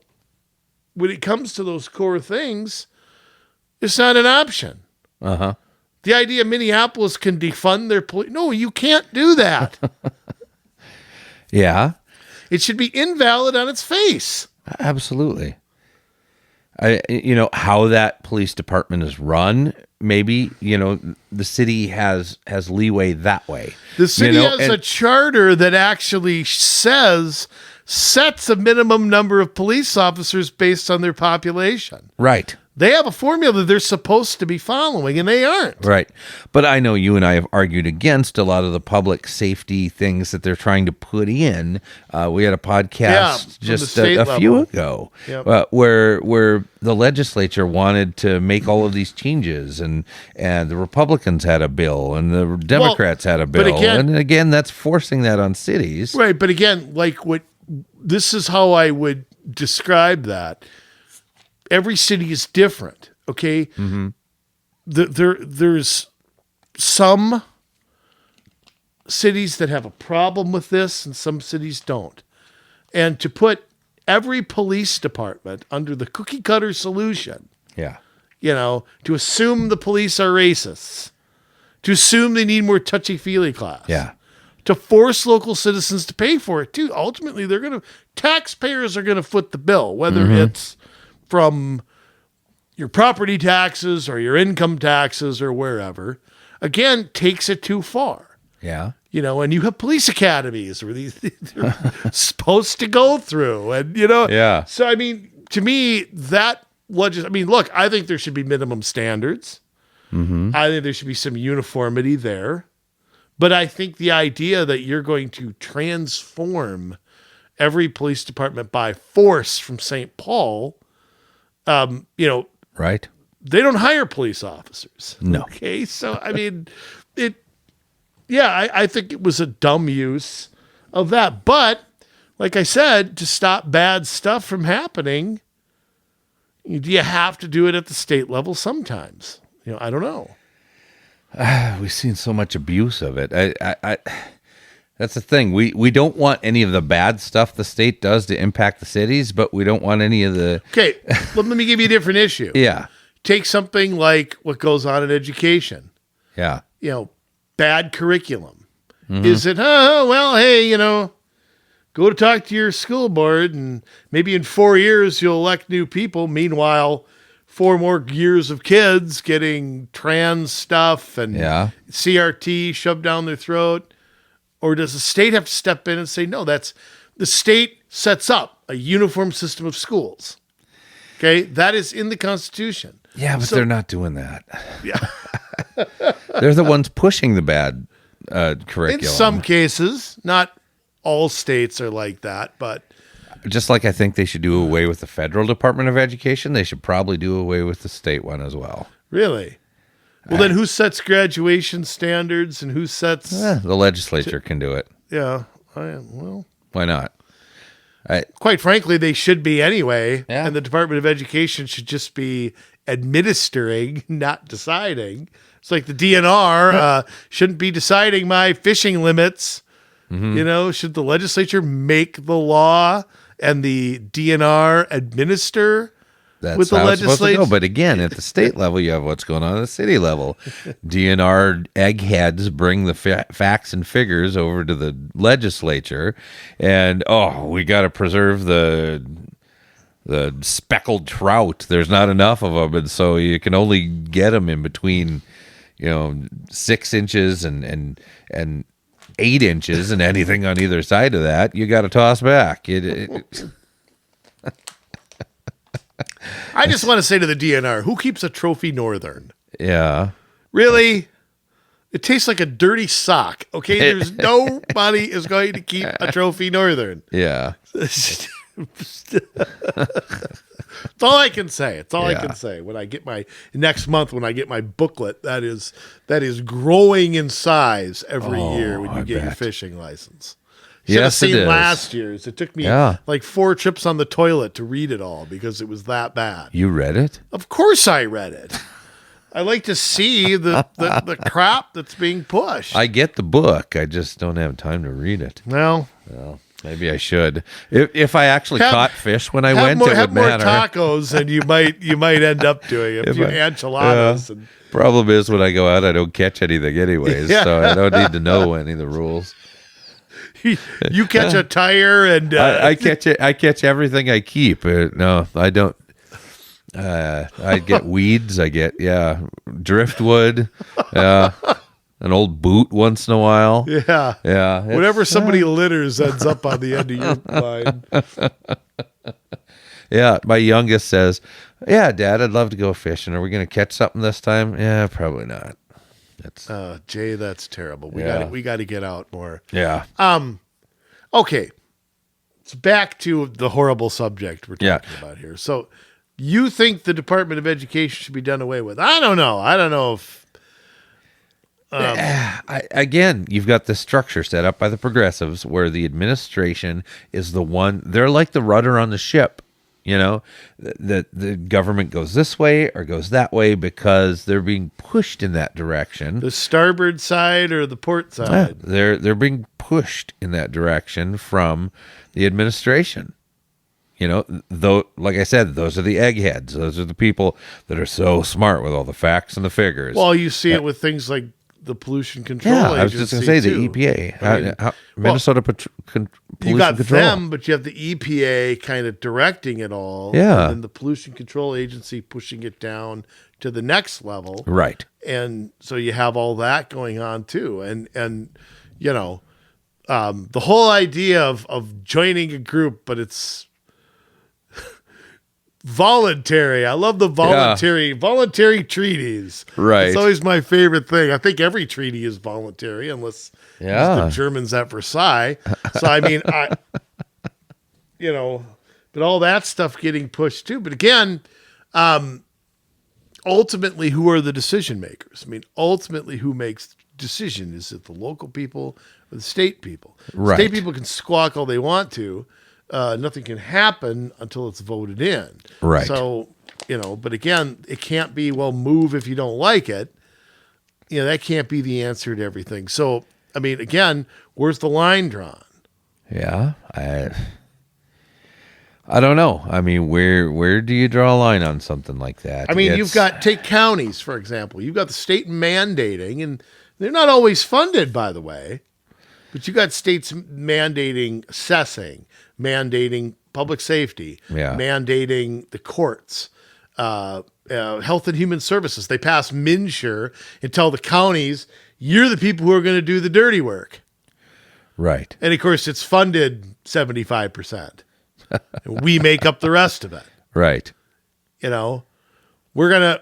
Speaker 3: when it comes to those core things, it's not an option.
Speaker 1: Uh-huh.
Speaker 3: The idea Minneapolis can defund their police. No, you can't do that.
Speaker 1: Yeah.
Speaker 3: It should be invalid on its face.
Speaker 1: Absolutely. How that police department is run, maybe, the city has leeway that way.
Speaker 3: The city has a charter that actually sets a minimum number of police officers based on their population.
Speaker 1: Right.
Speaker 3: They have a formula that they're supposed to be following, and they aren't.
Speaker 1: Right. But I know you and I have argued against a lot of the public safety things that they're trying to put in. We had a podcast just a few ago where the legislature wanted to make all of these changes, and the Republicans had a bill, and the Democrats had a bill. And again, that's forcing that on cities.
Speaker 3: Right. But again, this is how I would describe that. Every city is different, okay?
Speaker 1: Mm-hmm.
Speaker 3: There's some cities that have a problem with this, and some cities don't. And to put every police department under the cookie cutter solution,
Speaker 1: Yeah.
Speaker 3: To assume the police are racists, to assume they need more touchy-feely class,
Speaker 1: Yeah.
Speaker 3: to force local citizens to pay for it too. Ultimately, taxpayers are going to foot the bill, whether it's from your property taxes or your income taxes or wherever, again, takes it too far.
Speaker 1: Yeah.
Speaker 3: And you have police academies where they're supposed to go through. And,
Speaker 1: Yeah.
Speaker 3: So, to me, look, I think there should be minimum standards.
Speaker 1: Mm-hmm.
Speaker 3: I think there should be some uniformity there. But I think the idea that you're going to transform every police department by force from St. Paul,
Speaker 1: Right.
Speaker 3: they don't hire police officers.
Speaker 1: No.
Speaker 3: Okay. So, I think it was a dumb use of that. But like I said, to stop bad stuff from happening, you have to do it at the state level sometimes. I don't know.
Speaker 1: We've seen so much abuse of it. That's the thing. We don't want any of the bad stuff the state does to impact the cities, but we don't want any of the...
Speaker 3: Okay, let me give you a different issue.
Speaker 1: Yeah.
Speaker 3: Take something like what goes on in education.
Speaker 1: Yeah.
Speaker 3: Bad curriculum. Mm-hmm. Is it, hey, go to talk to your school board, and maybe in 4 years you'll elect new people. Meanwhile, 4 more years of kids getting trans stuff and CRT shoved down their throat. Or does the state have to step in and say, no, the state sets up a uniform system of schools. Okay. That is in the Constitution.
Speaker 1: Yeah, but they're not doing that.
Speaker 3: Yeah.
Speaker 1: They're the ones pushing the bad curriculum.
Speaker 3: In some cases, not all states are like that, but
Speaker 1: just like I think they should do away with the federal Department of Education, they should probably do away with the state one as well.
Speaker 3: Really? Well, then who sets graduation standards and who sets...
Speaker 1: the legislature can do it.
Speaker 3: Yeah.
Speaker 1: Why not?
Speaker 3: Quite frankly, they should be anyway.
Speaker 1: Yeah.
Speaker 3: And the Department of Education should just be administering, not deciding. It's like the DNR shouldn't be deciding my fishing limits. Mm-hmm. Should the legislature make the law and the DNR administer?
Speaker 1: That's
Speaker 3: with the
Speaker 1: how it's supposed to
Speaker 3: legislature.
Speaker 1: go. But again, at the state level, you have what's going on at the city level. DNR eggheads bring the facts and figures over to the legislature, and we got to preserve the speckled trout. There's not enough of them, and so you can only get them in between, 6 inches and 8 inches, and anything on either side of that, you got to toss back.
Speaker 3: I just want to say to the DNR, who keeps a trophy Northern?
Speaker 1: Yeah.
Speaker 3: Really? It tastes like a dirty sock. Okay, there's nobody is going to keep a trophy Northern.
Speaker 1: Yeah.
Speaker 3: It's all I can say. It's all I can say. When I get next month, when I get my booklet, that is growing in size every year when you get your fishing license. Should have seen last year's. It took me like 4 trips on the toilet to read it all because it was that bad.
Speaker 1: You read it?
Speaker 3: Of course I read it. I like to see the crap that's being pushed.
Speaker 1: I get the book. I just don't have time to read it.
Speaker 3: Well,
Speaker 1: Maybe I should. If I actually caught fish when I went, it
Speaker 3: have
Speaker 1: would
Speaker 3: more
Speaker 1: matter.
Speaker 3: tacos, and you might end up doing a few enchiladas. And
Speaker 1: Problem is, when I go out, I don't catch anything anyways,
Speaker 3: Yeah.
Speaker 1: so I don't need to know any of the rules.
Speaker 3: you catch a tire, and
Speaker 1: I catch it. I catch everything I keep. No, I don't. I get weeds. I get driftwood. An old boot once in a while.
Speaker 3: yeah.
Speaker 1: Yeah.
Speaker 3: Whatever somebody litters ends up on the end of your line.
Speaker 1: Yeah. My youngest says, "Yeah, Dad, I'd love to go fishing. Are we going to catch something this time?" Yeah, probably not. That's
Speaker 3: Jay, that's terrible. We got to get out more.
Speaker 1: yeah.
Speaker 3: Okay. It's back to the horrible subject we're talking about here. So you think the Department of Education should be done away with? I don't know. I don't know if
Speaker 1: Again, you've got the structure set up by the progressives where the administration is the one. They're like the rudder on the ship. You know, the government goes this way or goes that way because they're being pushed in that direction.
Speaker 3: the starboard side or the port side.
Speaker 1: They're being pushed in that direction from the administration. You know, though, like I said, those are the eggheads. Those are the people that are so smart with all the facts and the figures.
Speaker 3: Well, you see it with things like the pollution control agency.
Speaker 1: I was just going to say
Speaker 3: too.
Speaker 1: the EPA,
Speaker 3: I mean,
Speaker 1: Minnesota Pollution
Speaker 3: You got
Speaker 1: Control.
Speaker 3: them, but you have the EPA kind of directing it all.
Speaker 1: Yeah.
Speaker 3: And then the pollution control agency pushing it down to the next level.
Speaker 1: Right.
Speaker 3: And so you have all that going on too. And you know, the whole idea of joining a group, but it's voluntary. I love the voluntary treaties.
Speaker 1: Right.
Speaker 3: It's always my favorite thing. I think every treaty is voluntary unless it's the Germans at Versailles. So I mean, but all that stuff getting pushed too. But again, ultimately, who are the decision makers? I mean, ultimately, who makes decision? Is it the local people or the state people?
Speaker 1: Right.
Speaker 3: State people can squawk all they want to. Nothing can happen until it's voted in.
Speaker 1: Right.
Speaker 3: So, but again, it can't be, well, move if you don't like it. That can't be the answer to everything. So, I mean, again, where's the line drawn?
Speaker 1: Yeah. I don't know. I mean, where do you draw a line on something like that?
Speaker 3: I mean, take counties, for example. You've got the state mandating, and they're not always funded, by the way, but you got states mandating assessing, mandating public safety, mandating the courts, health and human services. They pass MNsure and tell the counties, you're the people who are going to do the dirty work.
Speaker 1: Right.
Speaker 3: And of course, it's funded 75%. We make up the rest of it.
Speaker 1: Right.
Speaker 3: We're going to,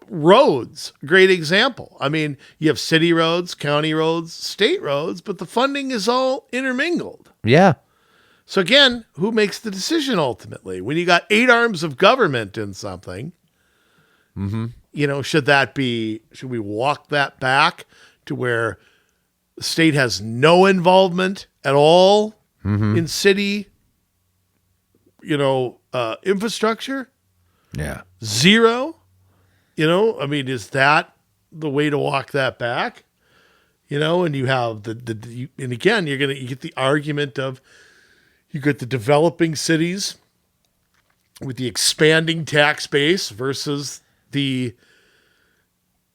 Speaker 3: roads, great example. I mean, you have city roads, county roads, state roads, but the funding is all intermingled.
Speaker 1: Yeah.
Speaker 3: So again, who makes the decision ultimately? When you got 8 arms of government in something, should we walk that back to where the state has no involvement at all in city, infrastructure?
Speaker 1: Yeah.
Speaker 3: Zero? I mean, is that the way to walk that back? And you have and again, you get the argument of, you get the developing cities with the expanding tax base versus the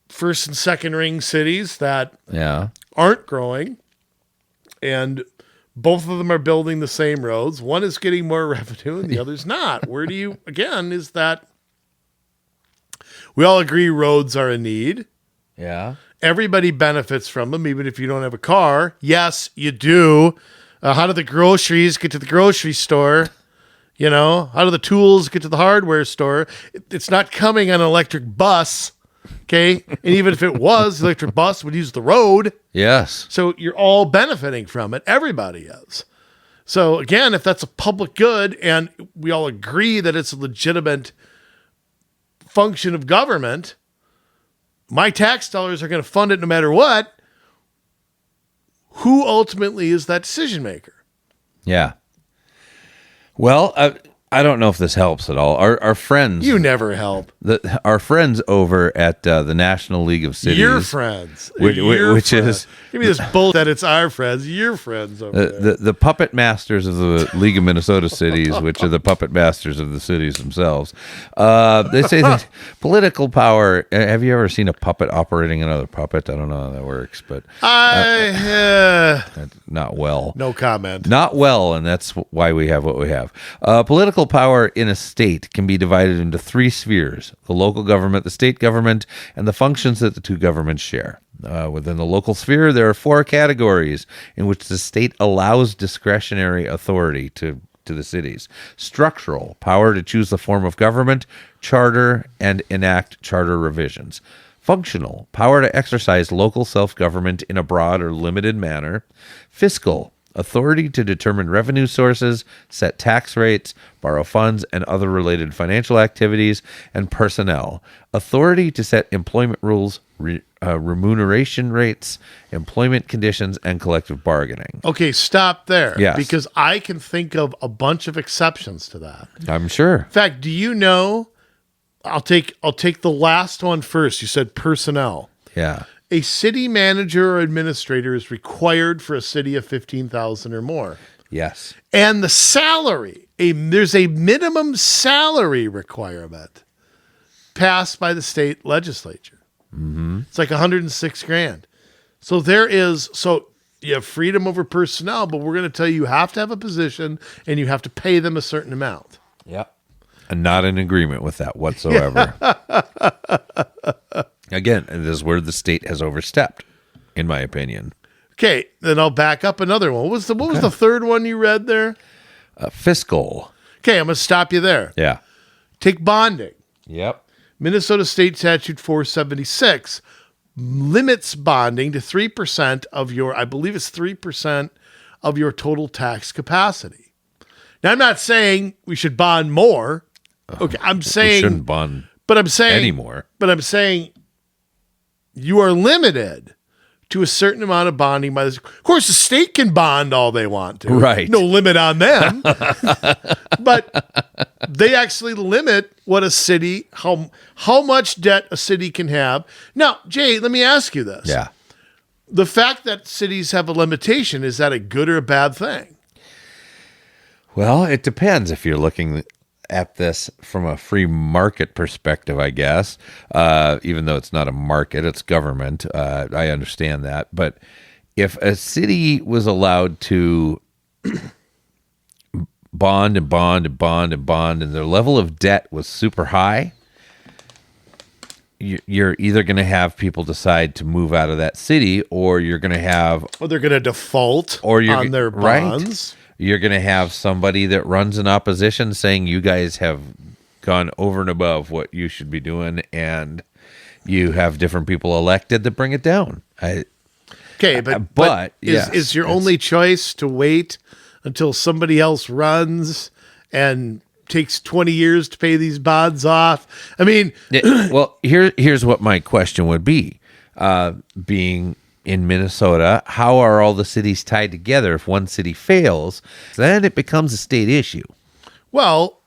Speaker 3: first and second ring cities that aren't growing. And both of them are building the same roads. One is getting more revenue and the other's not. Is that we all agree roads are a need.
Speaker 1: Yeah.
Speaker 3: Everybody benefits from them, even if you don't have a car. Yes, you do. How do the groceries get to the grocery store? How do the tools get to the hardware store? It's not coming on an electric bus, okay? And even if it was, the electric bus would use the road.
Speaker 1: Yes.
Speaker 3: So you're all benefiting from it. Everybody is. So again, if that's a public good and we all agree that it's a legitimate function of government, my tax dollars are going to fund it no matter what. Who ultimately is that decision maker?
Speaker 1: Yeah. Well, I don't know if this helps at all. Our friends,
Speaker 3: You never help.
Speaker 1: our friends over at the National League of Cities,
Speaker 3: Your friends.
Speaker 1: which
Speaker 3: friends.
Speaker 1: is
Speaker 3: Give me this bull that it's our friends. Your friends over there.
Speaker 1: the puppet masters of the League of Minnesota Cities, which are the puppet masters of the cities themselves. They say that political power. Have you ever seen a puppet operating another puppet? I don't know how that works, but not well.
Speaker 3: No comment.
Speaker 1: Not well, and that's why we have what we have. Political power in a state can be divided into three spheres: the local government, the state government, and the functions that the two governments share. Within the local sphere, there are four categories in which the state allows discretionary authority to the cities: structural, power to choose the form of government, charter, and enact charter revisions; functional, power to exercise local self-government in a broad or limited manner; fiscal, authority to determine revenue sources, set tax rates, borrow funds, and other related financial activities; and personnel, authority to set employment rules, remuneration rates, employment conditions, and collective bargaining.
Speaker 3: Okay, stop there.
Speaker 1: Yes.
Speaker 3: Because I can think of a bunch of exceptions to that.
Speaker 1: I'm sure.
Speaker 3: In fact, do you know? I'll take the last one first. You said personnel.
Speaker 1: Yeah.
Speaker 3: A city manager or administrator is required for a city of 15,000 or more.
Speaker 1: Yes.
Speaker 3: And the salary, there's a minimum salary requirement passed by the state legislature. Mm-hmm. It's like 106 grand. So you have freedom over personnel, but we're going to tell you have to have a position and you have to pay them a certain amount.
Speaker 1: Yep. And not in agreement with that whatsoever. Again, this is where the state has overstepped, in my opinion.
Speaker 3: Okay, then I'll back up another one. What was the third one you read there?
Speaker 1: Fiscal.
Speaker 3: Okay, I'm going to stop you there.
Speaker 1: Yeah.
Speaker 3: Take bonding.
Speaker 1: Yep.
Speaker 3: Minnesota State Statute 476 limits bonding to 3% of your, I believe it's 3% of your total tax capacity. Now, I'm not saying we should bond more. Okay, I'm saying
Speaker 1: we shouldn't bond anymore.
Speaker 3: But I'm saying you are limited to a certain amount of bonding by this. Of course, the state can bond all they want to.
Speaker 1: Right.
Speaker 3: No limit on them. But they actually limit what a city, how much debt a city can have. Now, Jay, let me ask you this.
Speaker 1: Yeah.
Speaker 3: The fact that cities have a limitation, is that a good or a bad thing?
Speaker 1: Well, it depends if you're looking at this from a free market perspective, I guess. Even though it's not a market, it's government. I understand that. But if a city was allowed to bond and bond and bond and bond, and their level of debt was super high, you're either going to have people decide to move out of that city, or you're going to have...
Speaker 3: Or they're going to default on their bonds.
Speaker 1: Right? You're going to have somebody that runs an opposition saying you guys have gone over and above what you should be doing, and you have different people elected that bring it down.
Speaker 3: Okay, but is your only choice to wait until somebody else runs and takes 20 years to pay these bonds off? I mean...
Speaker 1: Well, here's what my question would be. Being in Minnesota, how are all the cities tied together? If one city fails, then it becomes a state issue.
Speaker 3: Well,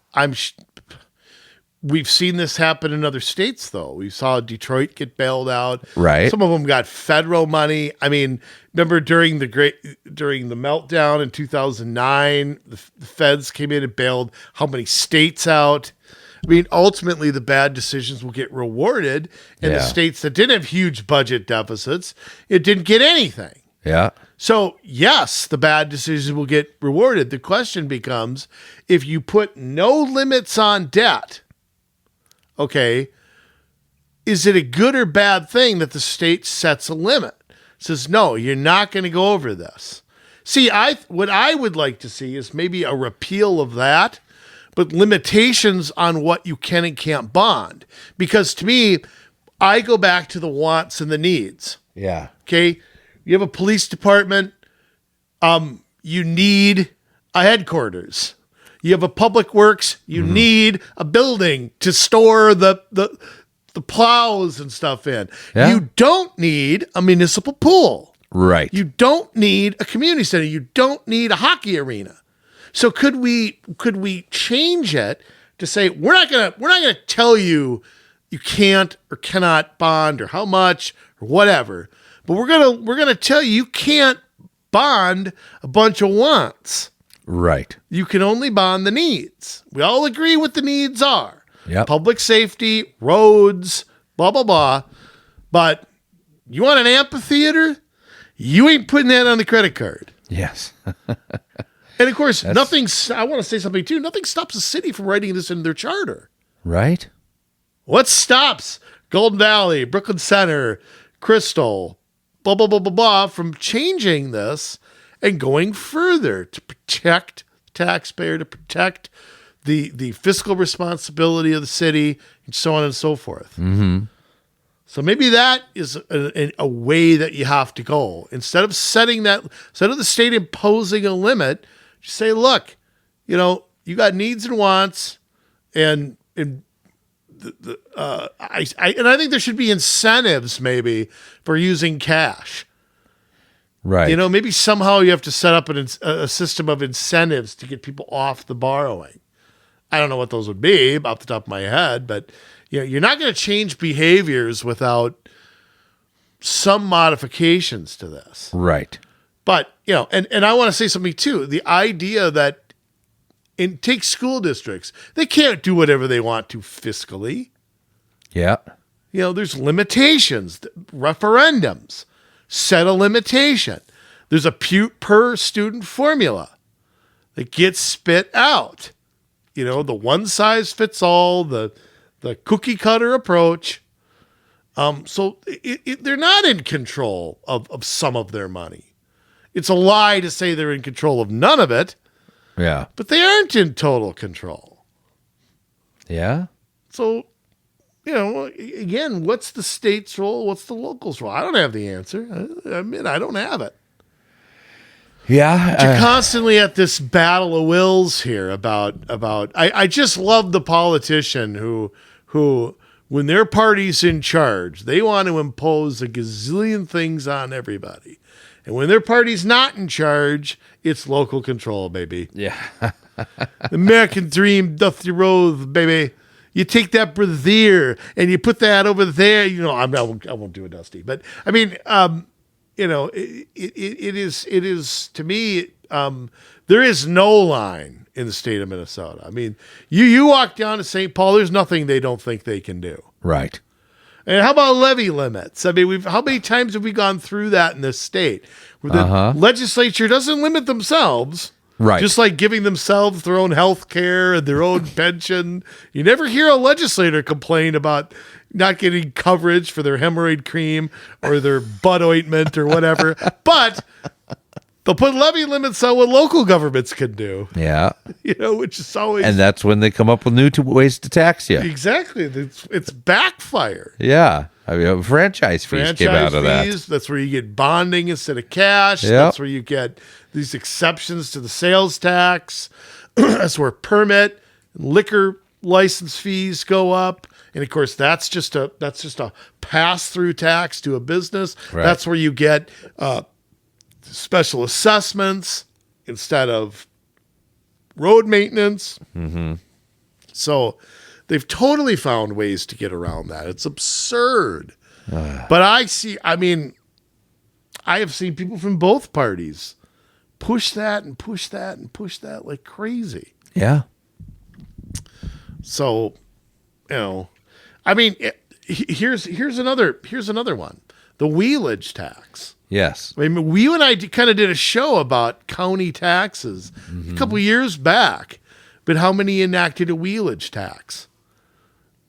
Speaker 3: we've seen this happen in other states, though. We saw Detroit get bailed out.
Speaker 1: Right.
Speaker 3: Some of them got federal money. I mean, remember during the meltdown in 2009, the feds came in and bailed how many states out? I mean, ultimately, the bad decisions will get rewarded, and the states that did have huge budget deficits, it didn't get anything.
Speaker 1: Yeah.
Speaker 3: So, yes, the bad decisions will get rewarded. The question becomes, if you put no limits on debt, okay, is it a good or bad thing that the state sets a limit? Says, no, you're not going to go over this. See, what I would like to see is maybe a repeal of that, but limitations on what you can and can't bond. Because to me, I go back to the wants and the needs.
Speaker 1: Yeah.
Speaker 3: Okay? You have a police department. You need a headquarters. You have a public works. You need a building to store the plows and stuff in.
Speaker 1: Yeah.
Speaker 3: You don't need a municipal pool.
Speaker 1: Right.
Speaker 3: You don't need a community center. You don't need a hockey arena. So could we change it to say we're not gonna tell you can't or cannot bond or how much or whatever, but we're gonna tell you you can't bond a bunch of wants.
Speaker 1: Right.
Speaker 3: You can only bond the needs. We all agree what the needs are.
Speaker 1: Yep.
Speaker 3: Public safety, roads, blah, blah, blah. But you want an amphitheater? You ain't putting that on the credit card.
Speaker 1: Yes.
Speaker 3: And of course, I want to say something too. Nothing stops the city from writing this in their charter.
Speaker 1: Right.
Speaker 3: What stops Golden Valley, Brooklyn Center, Crystal, blah, blah, blah, blah, blah, from changing this and going further to protect the taxpayer, to protect the fiscal responsibility of the city, and so on and so forth.
Speaker 1: Mm-hmm.
Speaker 3: So maybe that is a way that you have to go. Instead of the state imposing a limit, just say, look, you got needs and wants, and I think there should be incentives maybe for using cash.
Speaker 1: Right.
Speaker 3: Maybe somehow you have to set up a system of incentives to get people off the borrowing. I don't know what those would be off the top of my head, but you're not going to change behaviors without some modifications to this.
Speaker 1: Right.
Speaker 3: But, and I want to say something too. The idea that take school districts, they can't do whatever they want to fiscally.
Speaker 1: Yeah.
Speaker 3: There's limitations, referendums. Set a limitation. There's a per student formula that gets spit out. The one size fits all, the cookie cutter approach. So they're not in control of some of their money. It's a lie to say they're in control of none of it.
Speaker 1: Yeah.
Speaker 3: But they aren't in total control.
Speaker 1: Yeah.
Speaker 3: So, again, what's the state's role? What's the local's role? I don't have the answer. I admit I don't have it.
Speaker 1: Yeah.
Speaker 3: You're constantly at this battle of wills here about I just love the politician who when their party's in charge, they want to impose a gazillion things on everybody. And when their party's not in charge, it's local control, baby.
Speaker 1: Yeah.
Speaker 3: American dream doth erode, baby. You take that brassiere and you put that over there. I won't do it, Dusty. But I mean, it is to me. There is no line in the state of Minnesota. I mean, you walk down to St. Paul. There's nothing they don't think they can do.
Speaker 1: Right.
Speaker 3: And how about levy limits? I mean, how many times have we gone through that in this state where the legislature doesn't limit themselves?
Speaker 1: Right.
Speaker 3: Just like giving themselves their own health care and their own pension. You never hear a legislator complain about not getting coverage for their hemorrhoid cream or their butt ointment or whatever. But they'll put levy limits on what local governments can do.
Speaker 1: Yeah.
Speaker 3: Which is always...
Speaker 1: And that's when they come up with new ways to tax you.
Speaker 3: Exactly. It's backfire.
Speaker 1: Yeah. I mean, franchise fees came out of that.
Speaker 3: That's where you get bonding instead of cash.
Speaker 1: Yep.
Speaker 3: That's where you get these exceptions to the sales tax. That's where permit and liquor license fees go up. And of course, that's just a pass-through tax to a business.
Speaker 1: Right.
Speaker 3: That's where you get special assessments instead of road maintenance. Mm-hmm. So they've totally found ways to get around that. It's absurd. But I have seen people from both parties push that and push that and push that like crazy.
Speaker 1: Yeah.
Speaker 3: So, here's another one. The wheelage tax.
Speaker 1: Yes.
Speaker 3: I mean, you and I kind of did a show about county taxes a couple years back, but how many enacted a wheelage tax?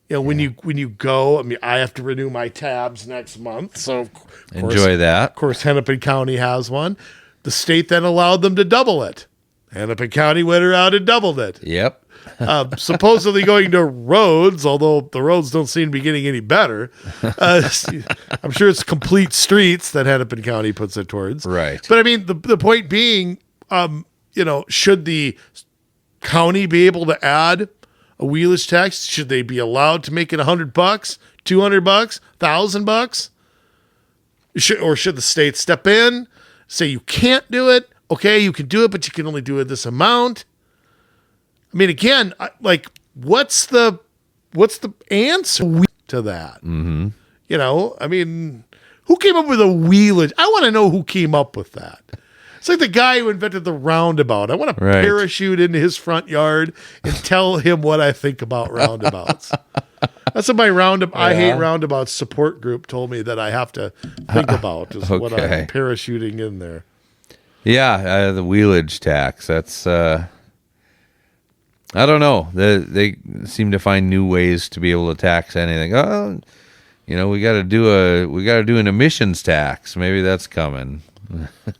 Speaker 3: When you go, I mean, I have to renew my tabs next month, so of course,
Speaker 1: enjoy that.
Speaker 3: Of course, Hennepin County has one. The state then allowed them to double it. Hennepin County went around and doubled it.
Speaker 1: Yep.
Speaker 3: Supposedly going to roads, although the roads don't seem to be getting any better. I'm sure it's complete streets that Hennepin County puts it towards.
Speaker 1: Right.
Speaker 3: But I mean, the point being, should the county be able to add a wheelage tax? Should they be allowed to make it $100, $200, $1,000? Or should the state step in, say you can't do it? Okay, you can do it, but you can only do it this amount. I mean, again, like, what's the answer to that? Mm-hmm. You know, I mean, who came up with a wheelage? I want to know who came up with that. It's like the guy who invented the roundabout. I want to parachute into his front yard and tell him what I think about roundabouts. That's what my I hate roundabouts support group told me that I have to think about is what I'm parachuting in there.
Speaker 1: Yeah, the wheelage tax. That's I don't know. They seem to find new ways to be able to tax anything. Oh, you know, we got to do an emissions tax. Maybe that's coming.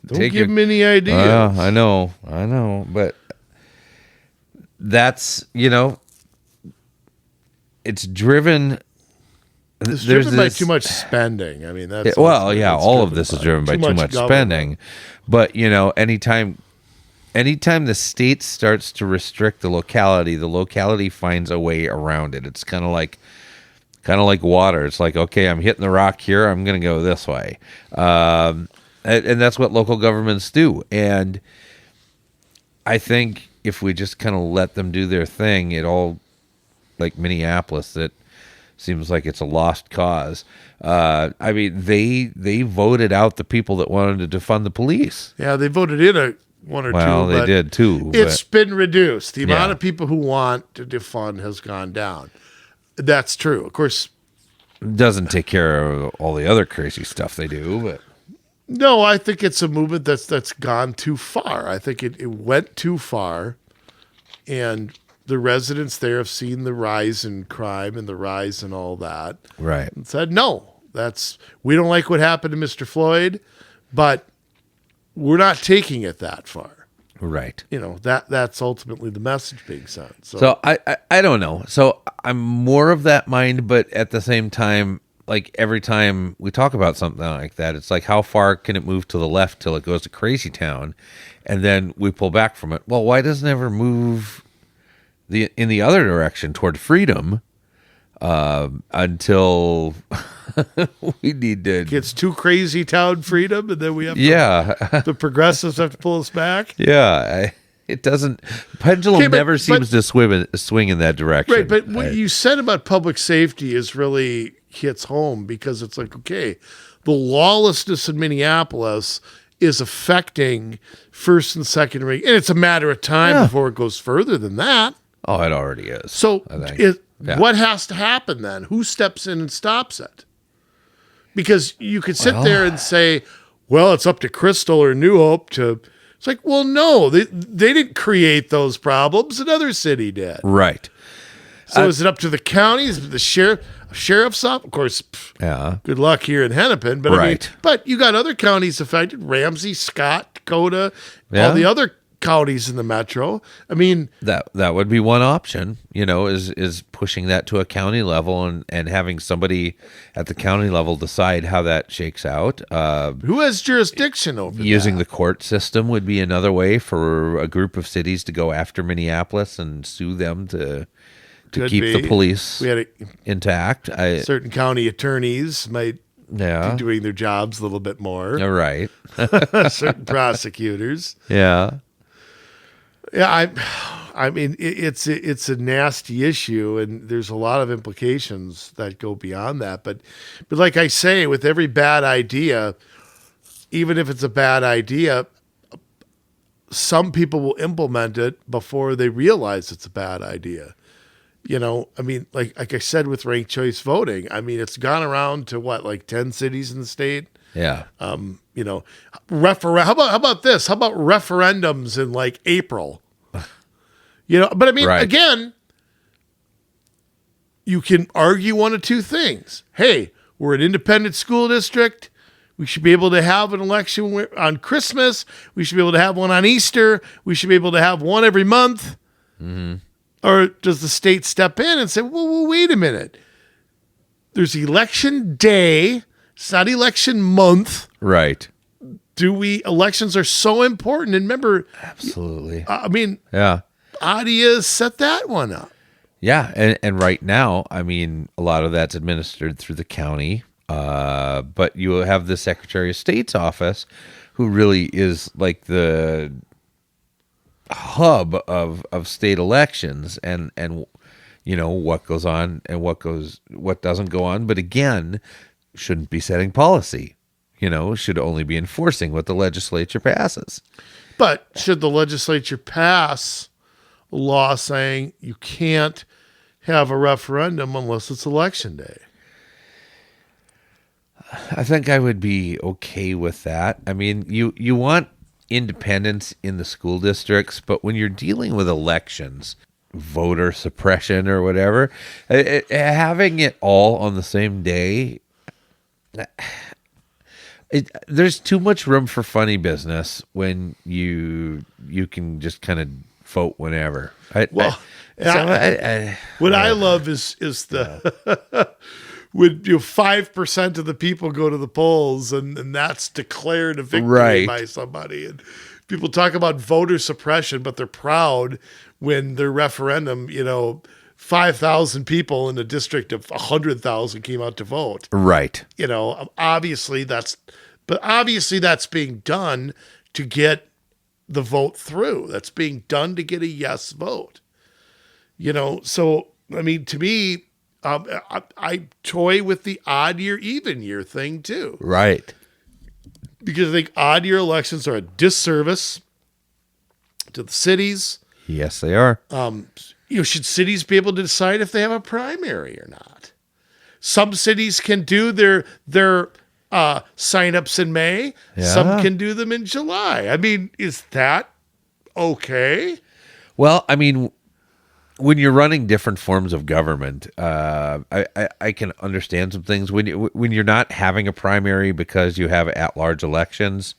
Speaker 3: Don't give them any ideas.
Speaker 1: I know, but that's, you know, it's driven.
Speaker 3: It's driven by too much spending. I mean, that's
Speaker 1: all of this is driven by too much spending. But you know, anytime the state starts to restrict the locality finds a way around it. It's kind of like water. It's like, okay, I'm hitting the rock here, I'm going to go this way. And that's what local governments do. And I think if we just kind of let them do their thing, it all, like Minneapolis, it seems like it's a lost cause. I mean, they voted out the people that wanted to defund the police.
Speaker 3: Yeah, they voted in one or two.
Speaker 1: Well, they did too.
Speaker 3: It's been reduced. The amount of people who want to defund has gone down. That's true. Of course,
Speaker 1: it doesn't take care of all the other crazy stuff they do, but
Speaker 3: no, I think it's a movement that's gone too far. I think it went too far, and the residents there have seen the rise in crime and the rise in all that.
Speaker 1: Right.
Speaker 3: And said, no, we don't like what happened to Mr. Floyd, but we're not taking it that far.
Speaker 1: Right.
Speaker 3: You know, that's ultimately the message being sent.
Speaker 1: So I don't know. So I'm more of that mind, but at the same time, like every time we talk about something like that, it's like, how far can it move to the left till it goes to crazy town? And then we pull back from it. Well, why doesn't it ever move in the other direction toward freedom until we need to...
Speaker 3: It gets too crazy town freedom, and then we have to... the progressives have to pull us back?
Speaker 1: Yeah, it doesn't... Pendulum never seems to swing in that direction.
Speaker 3: Right, but what you said about public safety is really... hits home, because it's like, okay, the lawlessness in Minneapolis is affecting first and second rate, and it's a matter of time before it goes further than that.
Speaker 1: Oh, it already is.
Speaker 3: So what has to happen then? Who steps in and stops it? Because you could sit there and say, well, it's up to Crystal or New Hope to... It's like, well, no, they didn't create those problems. Another city did.
Speaker 1: Right.
Speaker 3: So is it up to the counties, the sheriff's office? Of course, good luck here in Hennepin. But I mean, but you got other counties affected: Ramsey, Scott, Dakota, all the other counties in the metro. I mean,
Speaker 1: that would be one option. You know, is pushing that to a county level and having somebody at the county level decide how that shakes out.
Speaker 3: Who has jurisdiction over
Speaker 1: using the court system would be another way for a group of cities to go after Minneapolis and sue them to keep the police intact.
Speaker 3: Certain county attorneys might be doing their jobs a little bit more.
Speaker 1: All right.
Speaker 3: Certain prosecutors.
Speaker 1: Yeah.
Speaker 3: Yeah, I mean, it's a nasty issue, and there's a lot of implications that go beyond that. But like I say, with every bad idea, even if it's a bad idea, some people will implement it before they realize it's a bad idea. You know, I mean, like I said with ranked choice voting, I mean, it's gone around to what, like 10 cities in the state?
Speaker 1: Yeah.
Speaker 3: You know, how about this? How about referendums in like April? You know, but I mean, again, you can argue one of two things. Hey, we're an independent school district. We should be able to have an election on Christmas. We should be able to have one on Easter. We should be able to have one every month. Mm-hmm. Or does the state step in and say, well, wait a minute. There's election day. It's not election month.
Speaker 1: Right.
Speaker 3: Elections are so important. And remember.
Speaker 1: Absolutely.
Speaker 3: I mean.
Speaker 1: Yeah.
Speaker 3: How do you set that one up?
Speaker 1: Yeah. And right now, I mean, a lot of that's administered through the county. But you have the Secretary of State's office, who really is like the hub of state elections and what goes on and what doesn't go on. But again, shouldn't be setting policy. Should only be enforcing what the legislature passes.
Speaker 3: But should the legislature pass a law saying you can't have a referendum unless it's election day?
Speaker 1: I think I would be okay with that. I mean, you want independence in the school districts, but when you're dealing with elections, voter suppression or whatever, having it all on the same day, there's too much room for funny business when you can just kind of vote whenever.
Speaker 3: What I love is the when 5% of the people go to the polls and that's declared a victory by somebody, and people talk about voter suppression, but they're proud when their referendum, 5,000 people in a district of 100,000 came out to vote.
Speaker 1: Right.
Speaker 3: Obviously that's being done to get the vote through. That's being done to get a yes vote. So, I mean, to me, I toy with the odd year, even year thing too.
Speaker 1: Right.
Speaker 3: Because I think odd year elections are a disservice to the cities.
Speaker 1: Yes, they are.
Speaker 3: Should cities be able to decide if they have a primary or not? Some cities can do their sign-ups in May.
Speaker 1: Yeah.
Speaker 3: Some can do them in July. I mean, is that okay?
Speaker 1: Well, I mean, when you're running different forms of government, I can understand some things. When you're not having a primary because you have at-large elections,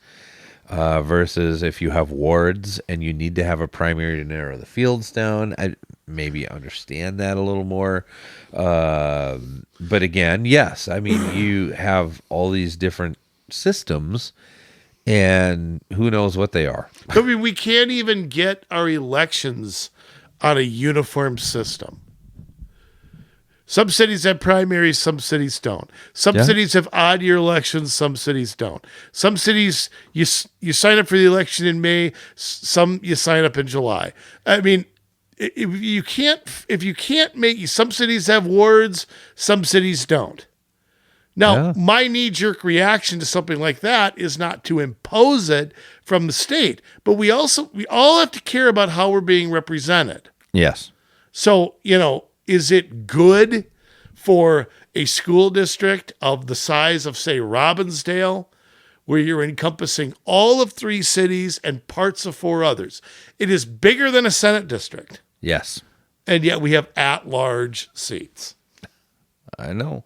Speaker 1: versus if you have wards and you need to have a primary to narrow the fields down, I maybe understand that a little more. But again, yes, I mean, you have all these different systems, and who knows what they are.
Speaker 3: I mean, we can't even get our elections on a uniform system. Some cities have primaries, some cities don't. Some cities have odd year elections, some cities don't. Some cities you sign up for the election in May, some you sign up in July. I mean, if you can't make, some cities have wards, some cities don't. Now, my knee-jerk reaction to something like that is not to impose it from the state, but we all have to care about how we're being represented.
Speaker 1: Yes.
Speaker 3: So, is it good for a school district of the size of, say, Robbinsdale, where you're encompassing all of 3 cities and parts of 4 others? It is bigger than a Senate district.
Speaker 1: Yes.
Speaker 3: And yet we have at-large seats.
Speaker 1: I know.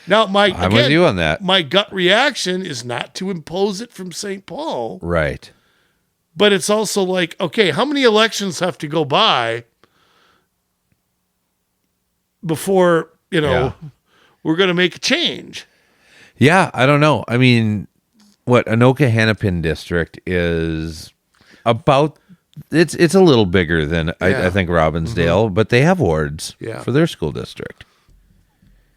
Speaker 3: Now,
Speaker 1: I'm with you on that.
Speaker 3: My gut reaction is not to impose it from St. Paul.
Speaker 1: Right.
Speaker 3: But it's also like, okay, how many elections have to go by before, we're going to make a change?
Speaker 1: Yeah, I don't know. I mean, what Anoka-Hennepin district is about, it's a little bigger than I think Robbinsdale, but they have wards for their school district.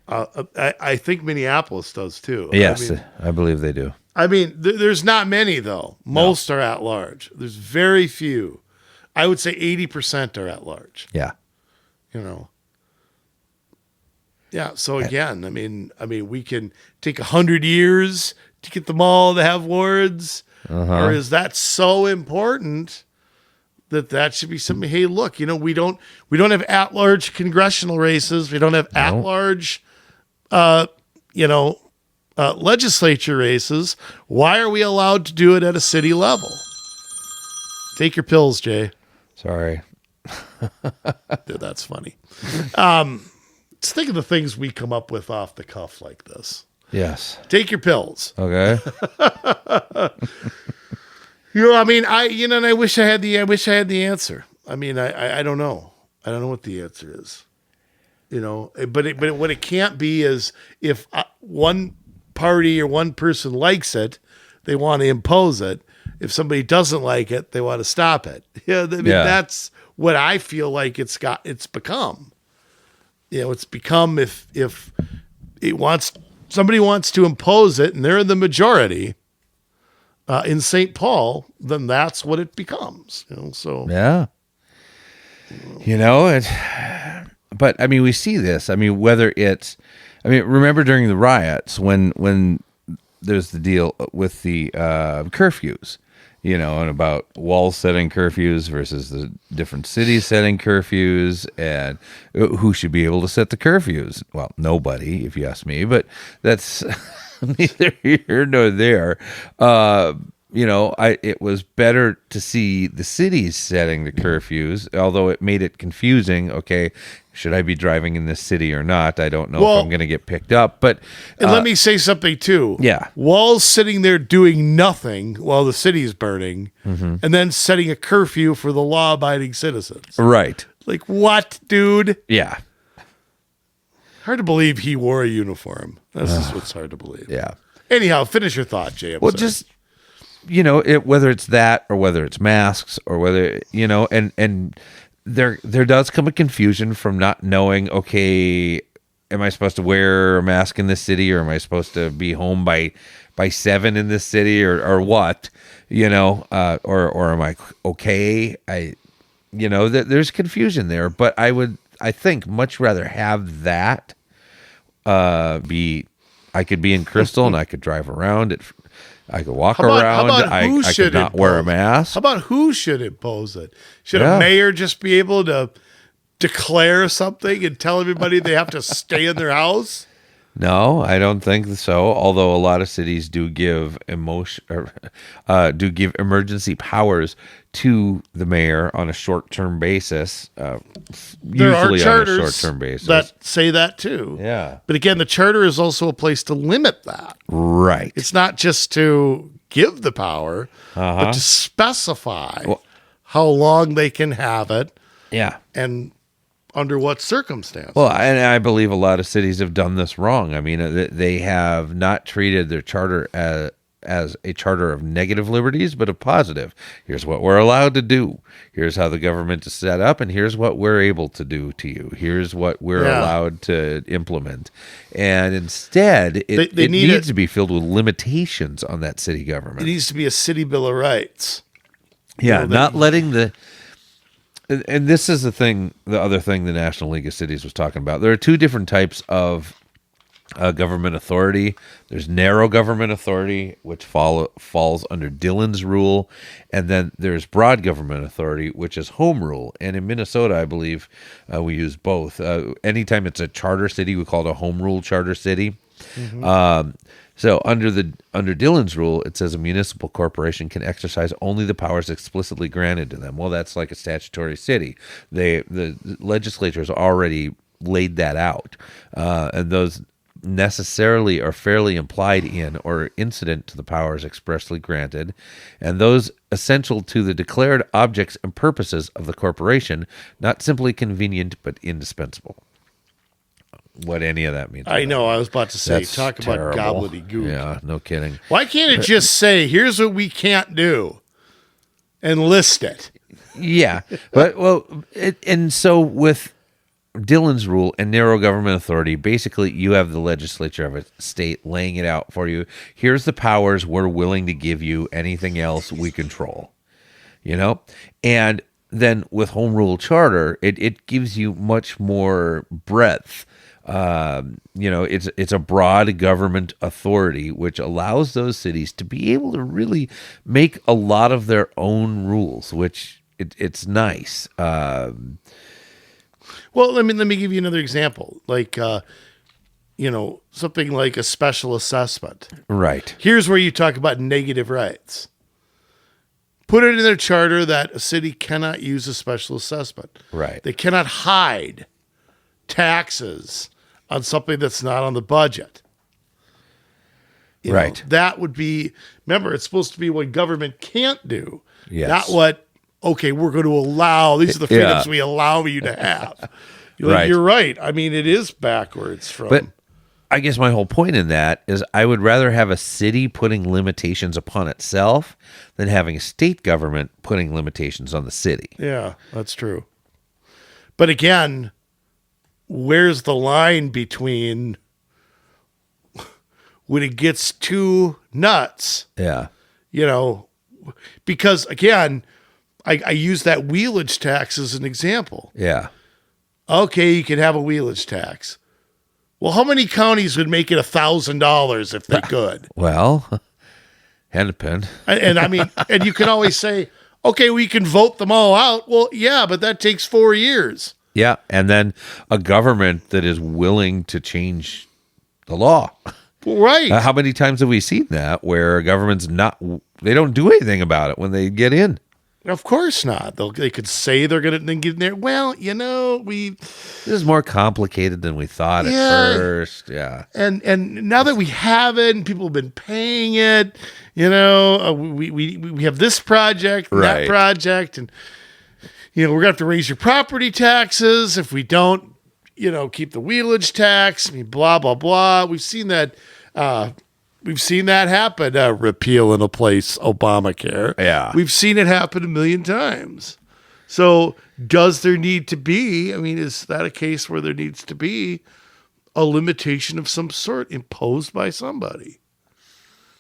Speaker 3: I think Minneapolis does too.
Speaker 1: Yes, I believe they do.
Speaker 3: I mean, there's not many though. Most are at large. There's very few. I would say 80% are at large.
Speaker 1: Yeah.
Speaker 3: Yeah. So again, I mean, we can take 100 years to get them all to have wards, or is that so important that should be something? Hey, look, we don't have at-large congressional races. We don't have at-large, legislature races. Why are we allowed to do it at a city level? Take your pills, Jay.
Speaker 1: Sorry.
Speaker 3: Dude, that's funny. Just think of the things we come up with off the cuff like this.
Speaker 1: Yes.
Speaker 3: Take your pills.
Speaker 1: Okay.
Speaker 3: And I wish I had the answer. I mean, I don't know. I don't know what the answer is. But what it can't be is if one party or one person likes it, they want to impose it. If somebody doesn't like it, they want to stop it. That's what I feel like it's become. It's become if somebody wants to impose it and they're the majority, in St. Paul, then that's what it becomes. So
Speaker 1: Yeah. But I mean, we see this. I mean, remember during the riots when there's the deal with the curfews, and about walls setting curfews versus the different cities setting curfews, and who should be able to set the curfews? Well, nobody, if you ask me, but that's neither here nor there. It was better to see the cities setting the curfews, although it made it confusing. Okay, should I be driving in this city or not? I don't know if I'm going to get picked up. But
Speaker 3: and let me say something too.
Speaker 1: Yeah,
Speaker 3: Walls sitting there doing nothing while the city's burning, and then setting a curfew for the law-abiding citizens.
Speaker 1: Right.
Speaker 3: Like what, dude?
Speaker 1: Yeah.
Speaker 3: Hard to believe he wore a uniform. This is what's hard to believe.
Speaker 1: Yeah.
Speaker 3: Anyhow, finish your thought, Jay.
Speaker 1: Well, just whether it's that or whether it's masks or whether and there does come a confusion from not knowing. Okay, am I supposed to wear a mask in this city, or am I supposed to be home by 7 in this city, or what? Or am I okay? There's confusion there, but I think much rather have that I could be in Crystal and I could drive around. I could walk around. I could not wear a mask.
Speaker 3: How about who should impose it? Should a mayor just be able to declare something and tell everybody they have to stay in their house?
Speaker 1: No, I don't think so. Although a lot of cities do give emergency powers to the mayor on a short-term basis.
Speaker 3: There are
Speaker 1: usually
Speaker 3: charters
Speaker 1: on a short-term basis
Speaker 3: that say that too.
Speaker 1: Yeah,
Speaker 3: but again, the charter is also a place to limit that.
Speaker 1: Right.
Speaker 3: It's not just to give the power, but to specify how long they can have it.
Speaker 1: Yeah,
Speaker 3: and under what circumstances.
Speaker 1: Well, and I believe a lot of cities have done this wrong. I mean, they have not treated their charter as a charter of negative liberties, but of positive. Here's what we're allowed to do. Here's how the government is set up, and here's what we're able to do to you. Here's what we're allowed to implement. And instead, it needs to be filled with limitations on that city government.
Speaker 3: It needs to be a city bill of rights.
Speaker 1: Yeah, not letting the... And this is the other thing the National League of Cities was talking about. There are two different types of government authority. There's narrow government authority, which falls under Dillon's rule, and then there's broad government authority, which is home rule. And in Minnesota, I believe we use both. Anytime it's a charter city, we call it a home rule charter city. Mm-hmm. So under Dillon's rule, it says a municipal corporation can exercise only the powers explicitly granted to them. Well, that's like a statutory city. The legislature has already laid that out, and those necessarily are fairly implied in or incident to the powers expressly granted, and those essential to the declared objects and purposes of the corporation, not simply convenient but indispensable. What any of that means.
Speaker 3: I know. I was about to say,
Speaker 1: That's
Speaker 3: talk
Speaker 1: terrible.
Speaker 3: about gobbledygook.
Speaker 1: Yeah, no kidding.
Speaker 3: Why can't it just say, here's what we can't do and list it?
Speaker 1: Yeah. And so with Dillon's rule and narrow government authority, basically you have the legislature of a state laying it out for you. Here's the powers we're willing to give you. Anything else we control. And then with home rule charter, it gives you much more breadth. It's a broad government authority, which allows those cities to be able to really make a lot of their own rules, which it's nice.
Speaker 3: Well, let me give you another example. Like, something like a special assessment.
Speaker 1: Right.
Speaker 3: Here's where you talk about negative rights. Put it in their charter that a city cannot use a special assessment.
Speaker 1: Right.
Speaker 3: They cannot hide taxes on something that's not on the budget.
Speaker 1: Right.
Speaker 3: That would be, remember, it's supposed to be what government can't do.
Speaker 1: Yes.
Speaker 3: Not what, okay, we're going to allow, these are the freedoms we allow you to have. You're right. I mean, it is backwards from...
Speaker 1: But I guess my whole point in that is I would rather have a city putting limitations upon itself than having a state government putting limitations on the city.
Speaker 3: Yeah, that's true. But again, where's the line between when it gets too nuts?
Speaker 1: Yeah.
Speaker 3: because again, I use that wheelage tax as an example.
Speaker 1: Yeah.
Speaker 3: Okay, you can have a wheelage tax. Well, how many counties would make it $1,000 if they could?
Speaker 1: Well, Hennepin.
Speaker 3: And I mean, and you can always say, okay, we can vote them all out. Well, yeah, but that takes 4 years.
Speaker 1: Yeah, and then a government that is willing to change the law.
Speaker 3: Right.
Speaker 1: How many times have we seen that where government's they don't do anything about it when they get in?
Speaker 3: Of course not. They could say they're going to get in there. Well,
Speaker 1: This is more complicated than we thought at first. Yeah.
Speaker 3: And now that we have it and people have been paying it, we have this project, and that project, and we're going to have to raise your property taxes if we don't, keep the wheelage tax. I mean, blah blah blah. We've seen that. We've seen that happen. Repeal and replace Obamacare.
Speaker 1: Yeah.
Speaker 3: We've seen it happen a million times. So does there need to be, is that a case where there needs to be a limitation of some sort imposed by somebody?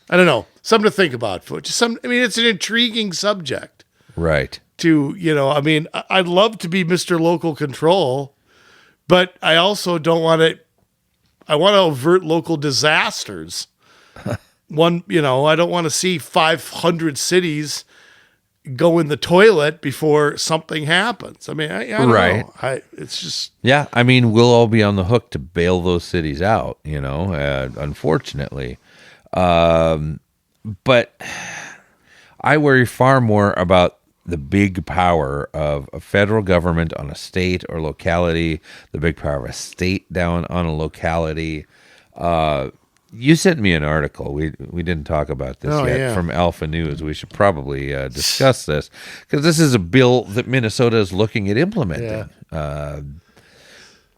Speaker 3: I don't know. Something to think about, Foot. It's an intriguing subject.
Speaker 1: Right.
Speaker 3: I'd love to be Mr. Local Control, but I also don't want to, I want to avert local disasters. I don't want to see 500 cities go in the toilet before something happens. I don't know. It's just...
Speaker 1: Yeah, we'll all be on the hook to bail those cities out, unfortunately. But I worry far more about the big power of a federal government on a state or locality, the big power of a state down on a locality. You sent me an article. We didn't talk about this yet from Alpha News. We should probably discuss this because this is a bill that Minnesota is looking at implementing. Yeah.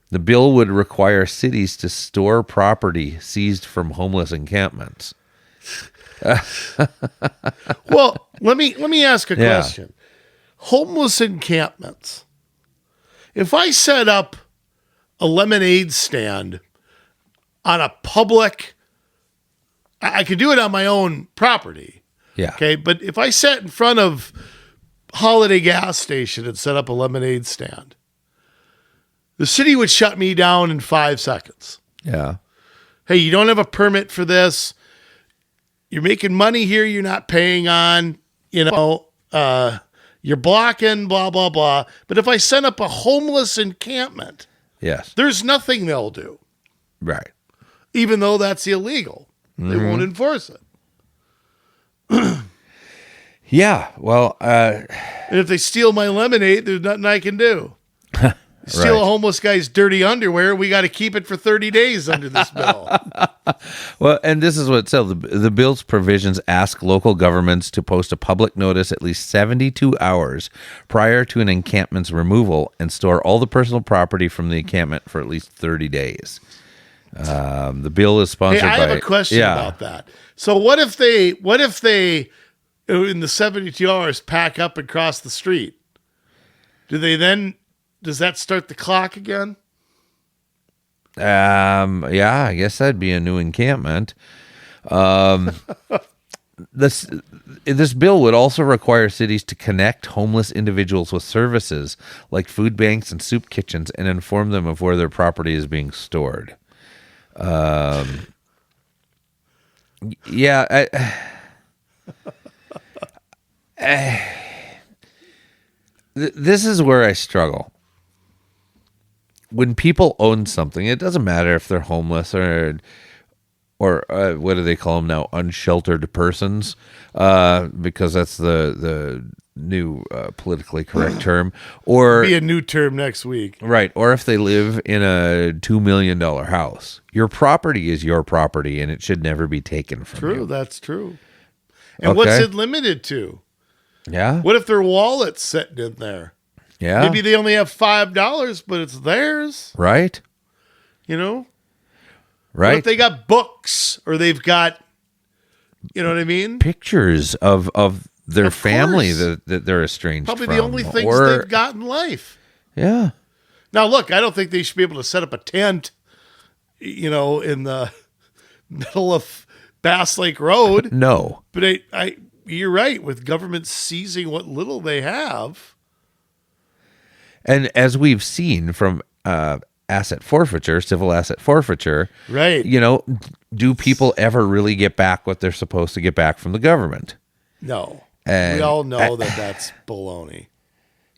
Speaker 1: The bill would require cities to store property seized from homeless encampments.
Speaker 3: Well, let me ask a question. Homeless encampments. If I set up a lemonade stand on a public, I could do it on my own property.
Speaker 1: Yeah.
Speaker 3: Okay. But if I sat in front of Holiday gas station and set up a lemonade stand, the city would shut me down in 5 seconds.
Speaker 1: Yeah.
Speaker 3: Hey, you don't have a permit for this. You're making money here. You're not paying on, you're blocking, blah, blah, blah. But if I set up a homeless encampment,
Speaker 1: yes,
Speaker 3: there's nothing they'll do.
Speaker 1: Right.
Speaker 3: Even though that's illegal. They won't enforce it.
Speaker 1: Yeah, well...
Speaker 3: and if they steal my lemonade, there's nothing I can do. Steal a homeless guy's dirty underwear, we got to keep it for 30 days under this bill.
Speaker 1: Well, and this is what it says. The bill's provisions ask local governments to post a public notice at least 72 hours prior to an encampment's removal and store all the personal property from the encampment for at least 30 days. The bill is sponsored by...
Speaker 3: I have a question about that. So what if they, in the 72 hours, pack up and cross the street? Does that start the clock again?
Speaker 1: Yeah, I guess that'd be a new encampment. This bill would also require cities to connect homeless individuals with services like food banks and soup kitchens and inform them of where their property is being stored. This is where I struggle. When people own something, it doesn't matter if they're homeless or what do they call them now? Unsheltered persons, because that's the new politically correct term. Or
Speaker 3: be a new term next week,
Speaker 1: right? Or if they live in a $2 million house, your property is your property, and it should never be taken from you.
Speaker 3: True, that's true. And what's it limited to?
Speaker 1: Yeah.
Speaker 3: What if their wallet's sitting in there?
Speaker 1: Yeah.
Speaker 3: Maybe they only have $5, but it's theirs.
Speaker 1: Right.
Speaker 3: Right.
Speaker 1: What
Speaker 3: if they got books or they've got, you know what I mean?
Speaker 1: Pictures of their family that they're estranged
Speaker 3: Probably
Speaker 1: from.
Speaker 3: the only things they've got in life.
Speaker 1: Yeah.
Speaker 3: Now, look, I don't think they should be able to set up a tent, in the middle of Bass Lake Road.
Speaker 1: No.
Speaker 3: But I you're right. With government seizing what little they have.
Speaker 1: And as we've seen from asset forfeiture, civil asset forfeiture,
Speaker 3: Right.
Speaker 1: Do people ever really get back what they're supposed to get back from the government?
Speaker 3: No.
Speaker 1: And
Speaker 3: we all know that that's baloney.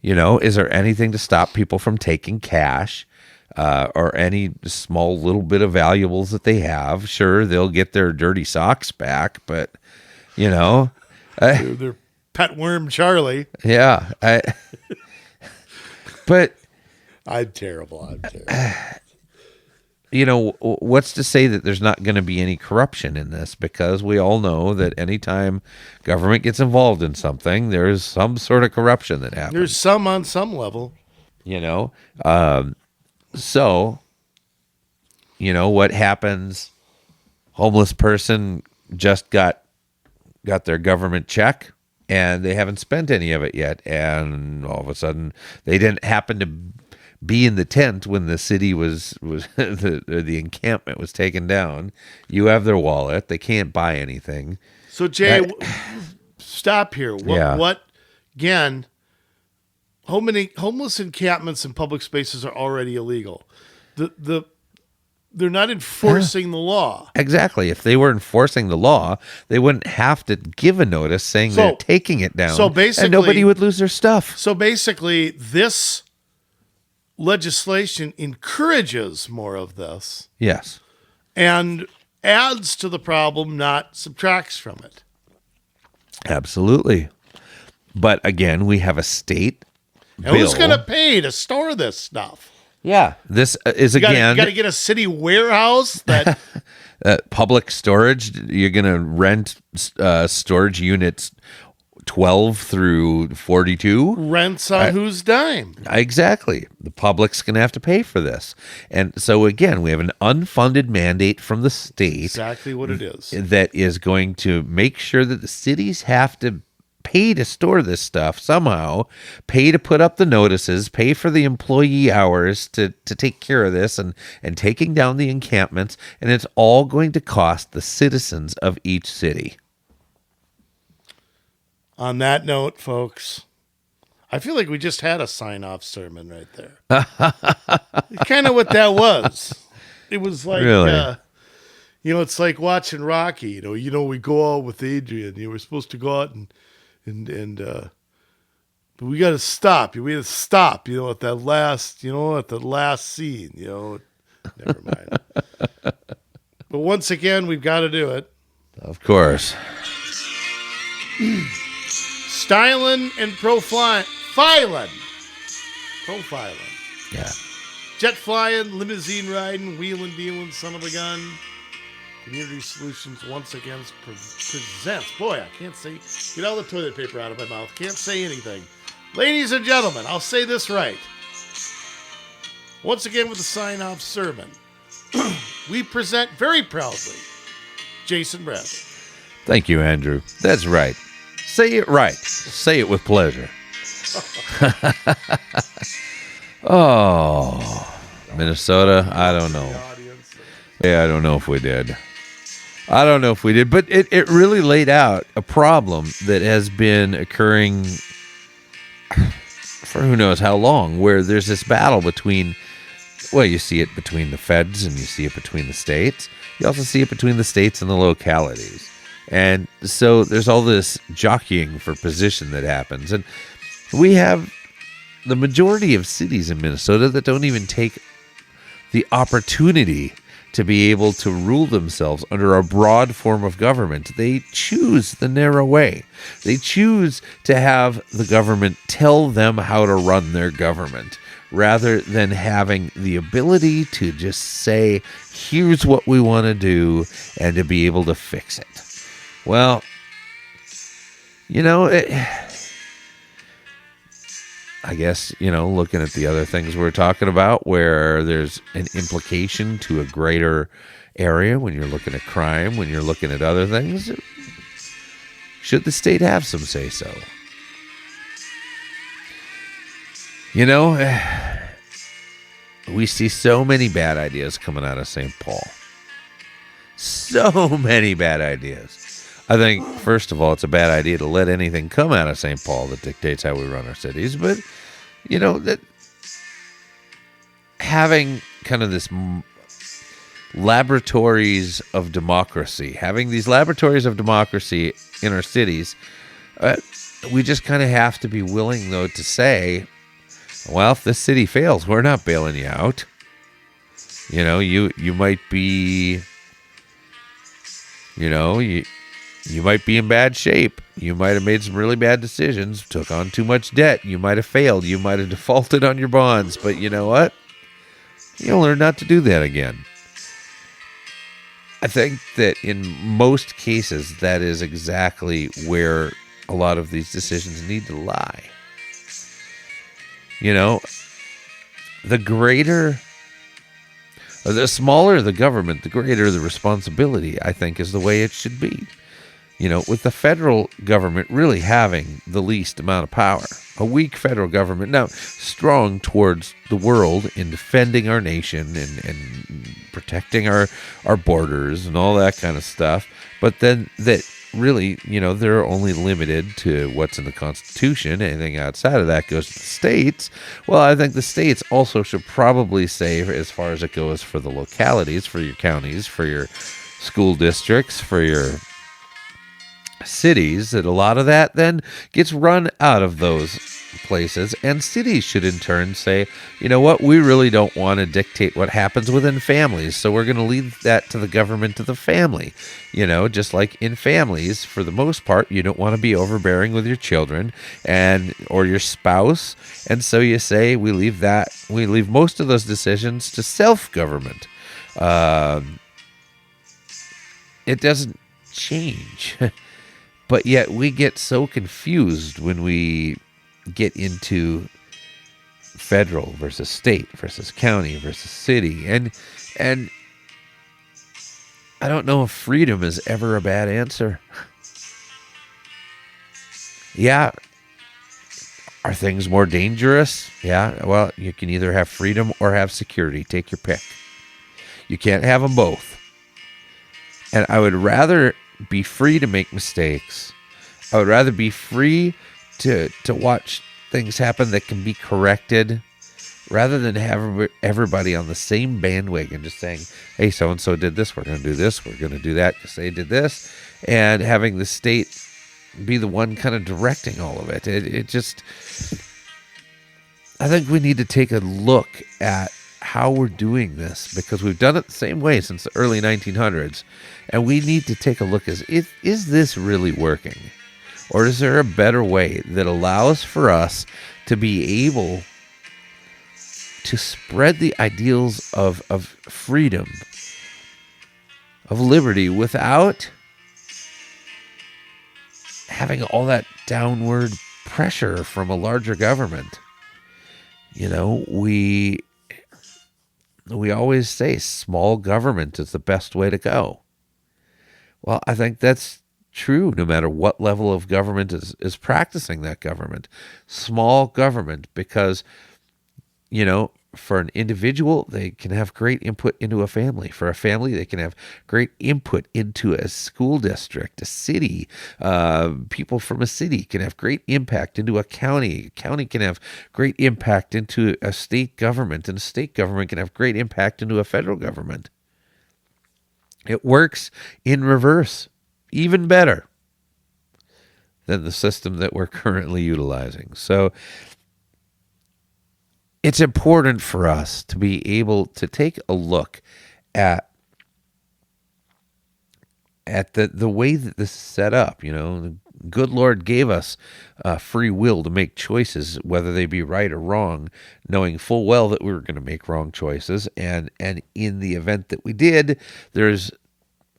Speaker 1: Is there anything to stop people from taking cash or any small little bit of valuables that they have? Sure, they'll get their dirty socks back, but,
Speaker 3: They're pet worm Charlie.
Speaker 1: yeah. But,
Speaker 3: I'm terrible.
Speaker 1: what's to say that there's not going to be any corruption in this? Because we all know that anytime government gets involved in something, there's some sort of corruption that happens.
Speaker 3: There's some on some level.
Speaker 1: So, what happens? Homeless person just got their government check and they haven't spent any of it yet. And all of a sudden they didn't happen to be in the tent when the city was the encampment was taken down. You have their wallet. They can't buy anything.
Speaker 3: So Jay, stop here.
Speaker 1: Yeah.
Speaker 3: What again? How many homeless encampments in public spaces are already illegal? They're not enforcing the law.
Speaker 1: Exactly. If they were enforcing the law, they wouldn't have to give a notice saying they're taking it down.
Speaker 3: So basically,
Speaker 1: and nobody would lose their stuff.
Speaker 3: So basically, this legislation encourages more of this.
Speaker 1: Yes.
Speaker 3: And adds to the problem, not subtracts from it.
Speaker 1: Absolutely. But again, we have a state
Speaker 3: And who's going to pay to store this stuff?
Speaker 1: Yeah. This is,
Speaker 3: You
Speaker 1: again...
Speaker 3: got to get a city warehouse that...
Speaker 1: public storage. You're going to rent storage units 12 through 42.
Speaker 3: Rents on whose dime?
Speaker 1: Exactly. The public's going to have to pay for this. And so, again, we have an unfunded mandate from the state.
Speaker 3: Exactly what it is.
Speaker 1: That is going to make sure that the cities have to pay to store this stuff somehow, pay to put up the notices, pay for the employee hours to take care of this and taking down the encampments. And it's all going to cost the citizens of each city.
Speaker 3: On that note, folks, I feel like we just had a sign-off sermon right there. Kind of what that was. It was like,
Speaker 1: Really?
Speaker 3: It's like watching Rocky. We go out with Adrian. We're supposed to go out and but we got to stop. We had to stop. At that last scene. Never mind. But once again, we've got to do it.
Speaker 1: Of course.
Speaker 3: Styling and profiling.
Speaker 1: Yeah.
Speaker 3: Jet flying, limousine riding, wheeling, dealing, son of a gun. Community Solutions once again presents. Boy, I can't say. Get all the toilet paper out of my mouth. Can't say anything. Ladies and gentlemen, I'll say this right. Once again with the sign-off sermon, we present very proudly Jason Bradley.
Speaker 1: Thank you, Andrew. That's right. Say it right. Say it with pleasure. Oh, Minnesota, I don't know. Yeah, I don't know if we did. But it really laid out a problem that has been occurring for who knows how long, where there's this battle between, well, you see it between the feds and you see it between the states. You also see it between the states and the localities. And so there's all this jockeying for position that happens. And we have the majority of cities in Minnesota that don't even take the opportunity to be able to rule themselves under a broad form of government. They choose the narrow way. They choose to have the government tell them how to run their government, rather than having the ability to just say, here's what we want to do, and to be able to fix it. Well, I guess, looking at the other things we're talking about, where there's an implication to a greater area when you're looking at crime, when you're looking at other things, should the state have some say-so? We see so many bad ideas coming out of St. Paul. So many bad ideas. I think, first of all, it's a bad idea to let anything come out of St. Paul that dictates how we run our cities. But, that having kind of this laboratories of democracy, having these laboratories of democracy in our cities, we just kind of have to be willing, though, to say, well, if this city fails, we're not bailing you out. You might be, you might be in bad shape. You might have made some really bad decisions, took on too much debt. You might have failed. You might have defaulted on your bonds. But you know what? You'll learn not to do that again. I think that in most cases, that is exactly where a lot of these decisions need to lie. The smaller the government, the greater the responsibility, I think, is the way it should be. With the federal government really having the least amount of power, a weak federal government, now strong towards the world in defending our nation and protecting our borders and all that kind of stuff, but then that really, they're only limited to what's in the Constitution. Anything outside of that goes to the states. Well, I think the states also should probably say, as far as it goes for the localities, for your counties, for your school districts, for your cities, that a lot of that then gets run out of those places, and cities should in turn say, you know what, we really don't want to dictate what happens within families, so we're going to leave that to the government of the family. Just like in families, for the most part, you don't want to be overbearing with your children or your spouse, and so you say we leave most of those decisions to self-government. It doesn't change. But yet we get so confused when we get into federal versus state versus county versus city. And I don't know if freedom is ever a bad answer. Yeah. Are things more dangerous? Yeah. Well, you can either have freedom or have security. Take your pick. You can't have them both. And I would rather be free to make mistakes. I would rather be free to watch things happen that can be corrected, rather than have everybody on the same bandwagon just saying, hey, so-and-so did this, we're going to do this, we're going to do that because they did this, and having the state be the one kind of directing all of it. It just, I think we need to take a look at how we're doing this, because we've done it the same way since the early 1900s, and we need to take a look as, is this really working? Or is there a better way that allows for us to be able to spread the ideals of freedom, of liberty, without having all that downward pressure from a larger government? We always say small government is the best way to go. Well, I think that's true no matter what level of government is practicing that government. Small government, because, for an individual, they can have great input into a family. For a family, they can have great input into a school district, a city. People from a city can have great impact into a county. A county can have great impact into a state government, and a state government can have great impact into a federal government. It works in reverse, even better than the system that we're currently utilizing. So it's important for us to be able to take a look at the way that this is set up. The good Lord gave us free will to make choices, whether they be right or wrong, knowing full well that we were going to make wrong choices. And in the event that we did, there's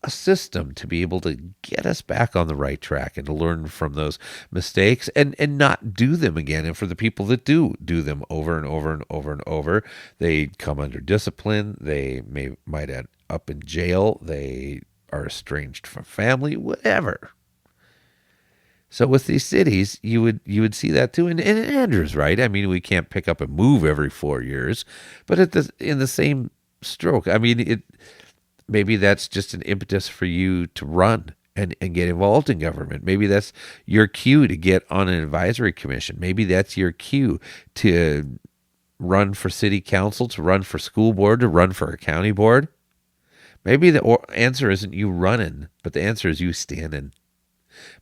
Speaker 1: a system to be able to get us back on the right track and to learn from those mistakes and not do them again. And for the people that do them over and over and over and over, they come under discipline. They might end up in jail. They are estranged from family, whatever. So with these cities, you would see that too. And Andrew's right. I mean, we can't pick up and move every 4 years, but in the same stroke, I mean, maybe that's just an impetus for you to run and get involved in government. Maybe that's your cue to get on an advisory commission. Maybe that's your cue to run for city council, to run for school board, to run for a county board. Maybe the answer isn't you running, but the answer is you standing.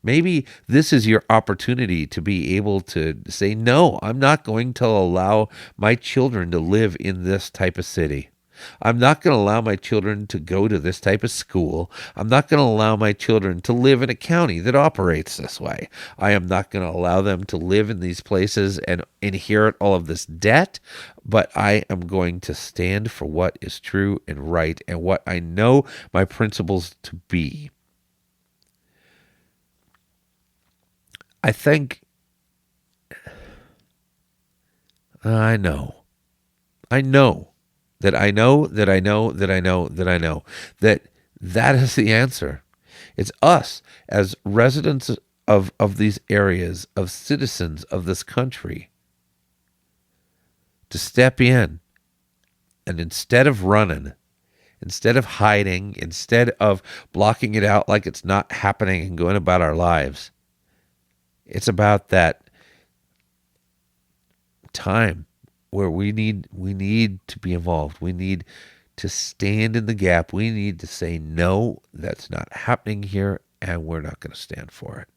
Speaker 1: Maybe this is your opportunity to be able to say, no, I'm not going to allow my children to live in this type of city. I'm not going to allow my children to go to this type of school. I'm not going to allow my children to live in a county that operates this way. I am not going to allow them to live in these places and inherit all of this debt, but I am going to stand for what is true and right and what I know my principles to be. I think I know that that is the answer. It's us as residents of these areas, of citizens of this country, to step in and instead of running, instead of hiding, instead of blocking it out like it's not happening and going about our lives, it's about that time where we need to be involved. We need to stand in the gap. We need to say, no, that's not happening here, and we're not going to stand for it.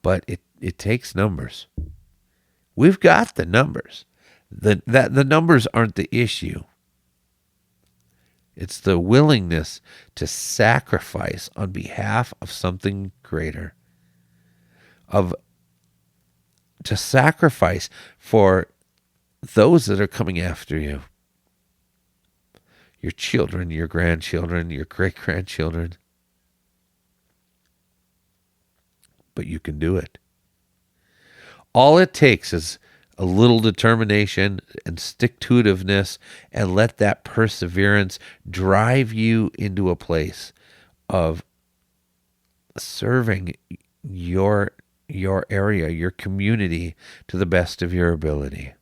Speaker 1: But it takes numbers. We've got the numbers. The numbers aren't the issue. It's the willingness to sacrifice on behalf of something greater, to sacrifice for those that are coming after you, your children, your grandchildren, your great-grandchildren. But you can do it. All it takes is a little determination and stick-to-itiveness, and let that perseverance drive you into a place of serving your area, your community, to the best of your ability.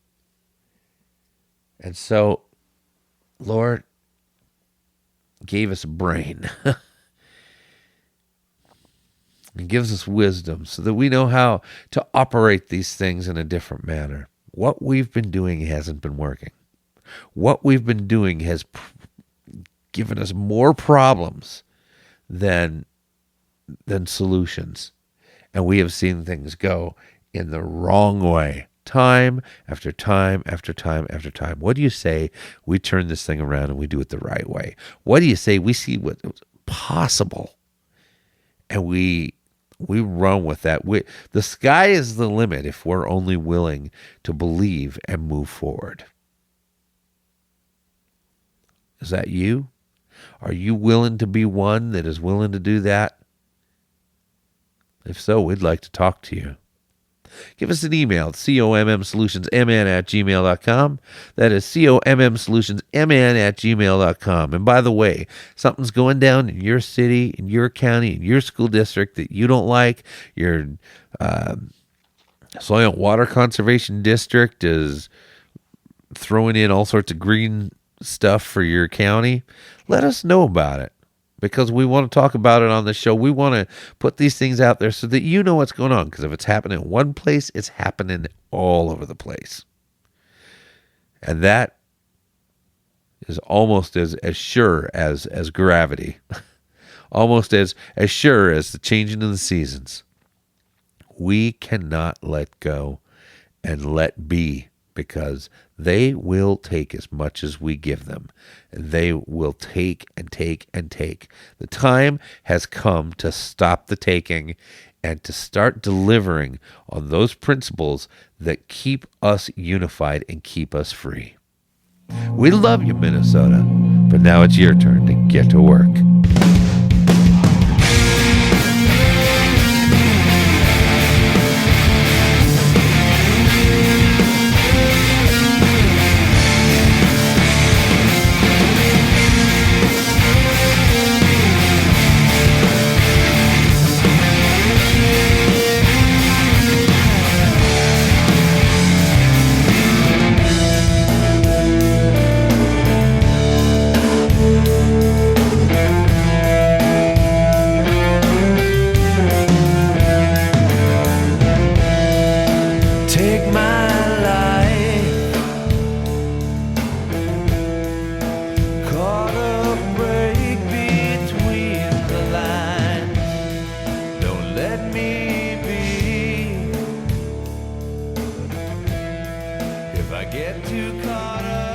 Speaker 1: And so, Lord gave us a brain. He gives us wisdom so that we know how to operate these things in a different manner. What we've been doing hasn't been working. What we've been doing has given us more problems than solutions. And we have seen things go in the wrong way, time after time after time after time. What do you say we turn this thing around and we do it the right way? What do you say we see what's possible and we run with that? The sky is the limit if we're only willing to believe and move forward. Is that you? Are you willing to be one that is willing to do that? If so, we'd like to talk to you. Give us an email at commsolutionsmn@gmail.com. That is commsolutionsmn@gmail.com. And by the way, something's going down in your city, in your county, in your school district that you don't like. Your soil and water conservation district is throwing in all sorts of green stuff for your county. Let us know about it, because we want to talk about it on the show. We want to put these things out there so that you know what's going on. Because if it's happening in one place, it's happening all over the place. And that is almost as sure as gravity. Almost as sure as the changing of the seasons. We cannot let go and let be, because they will take as much as we give them. They will take and take and take. The time has come to stop the taking and to start delivering on those principles that keep us unified and keep us free. We love you, Minnesota, but now it's your turn to get to work. I get too caught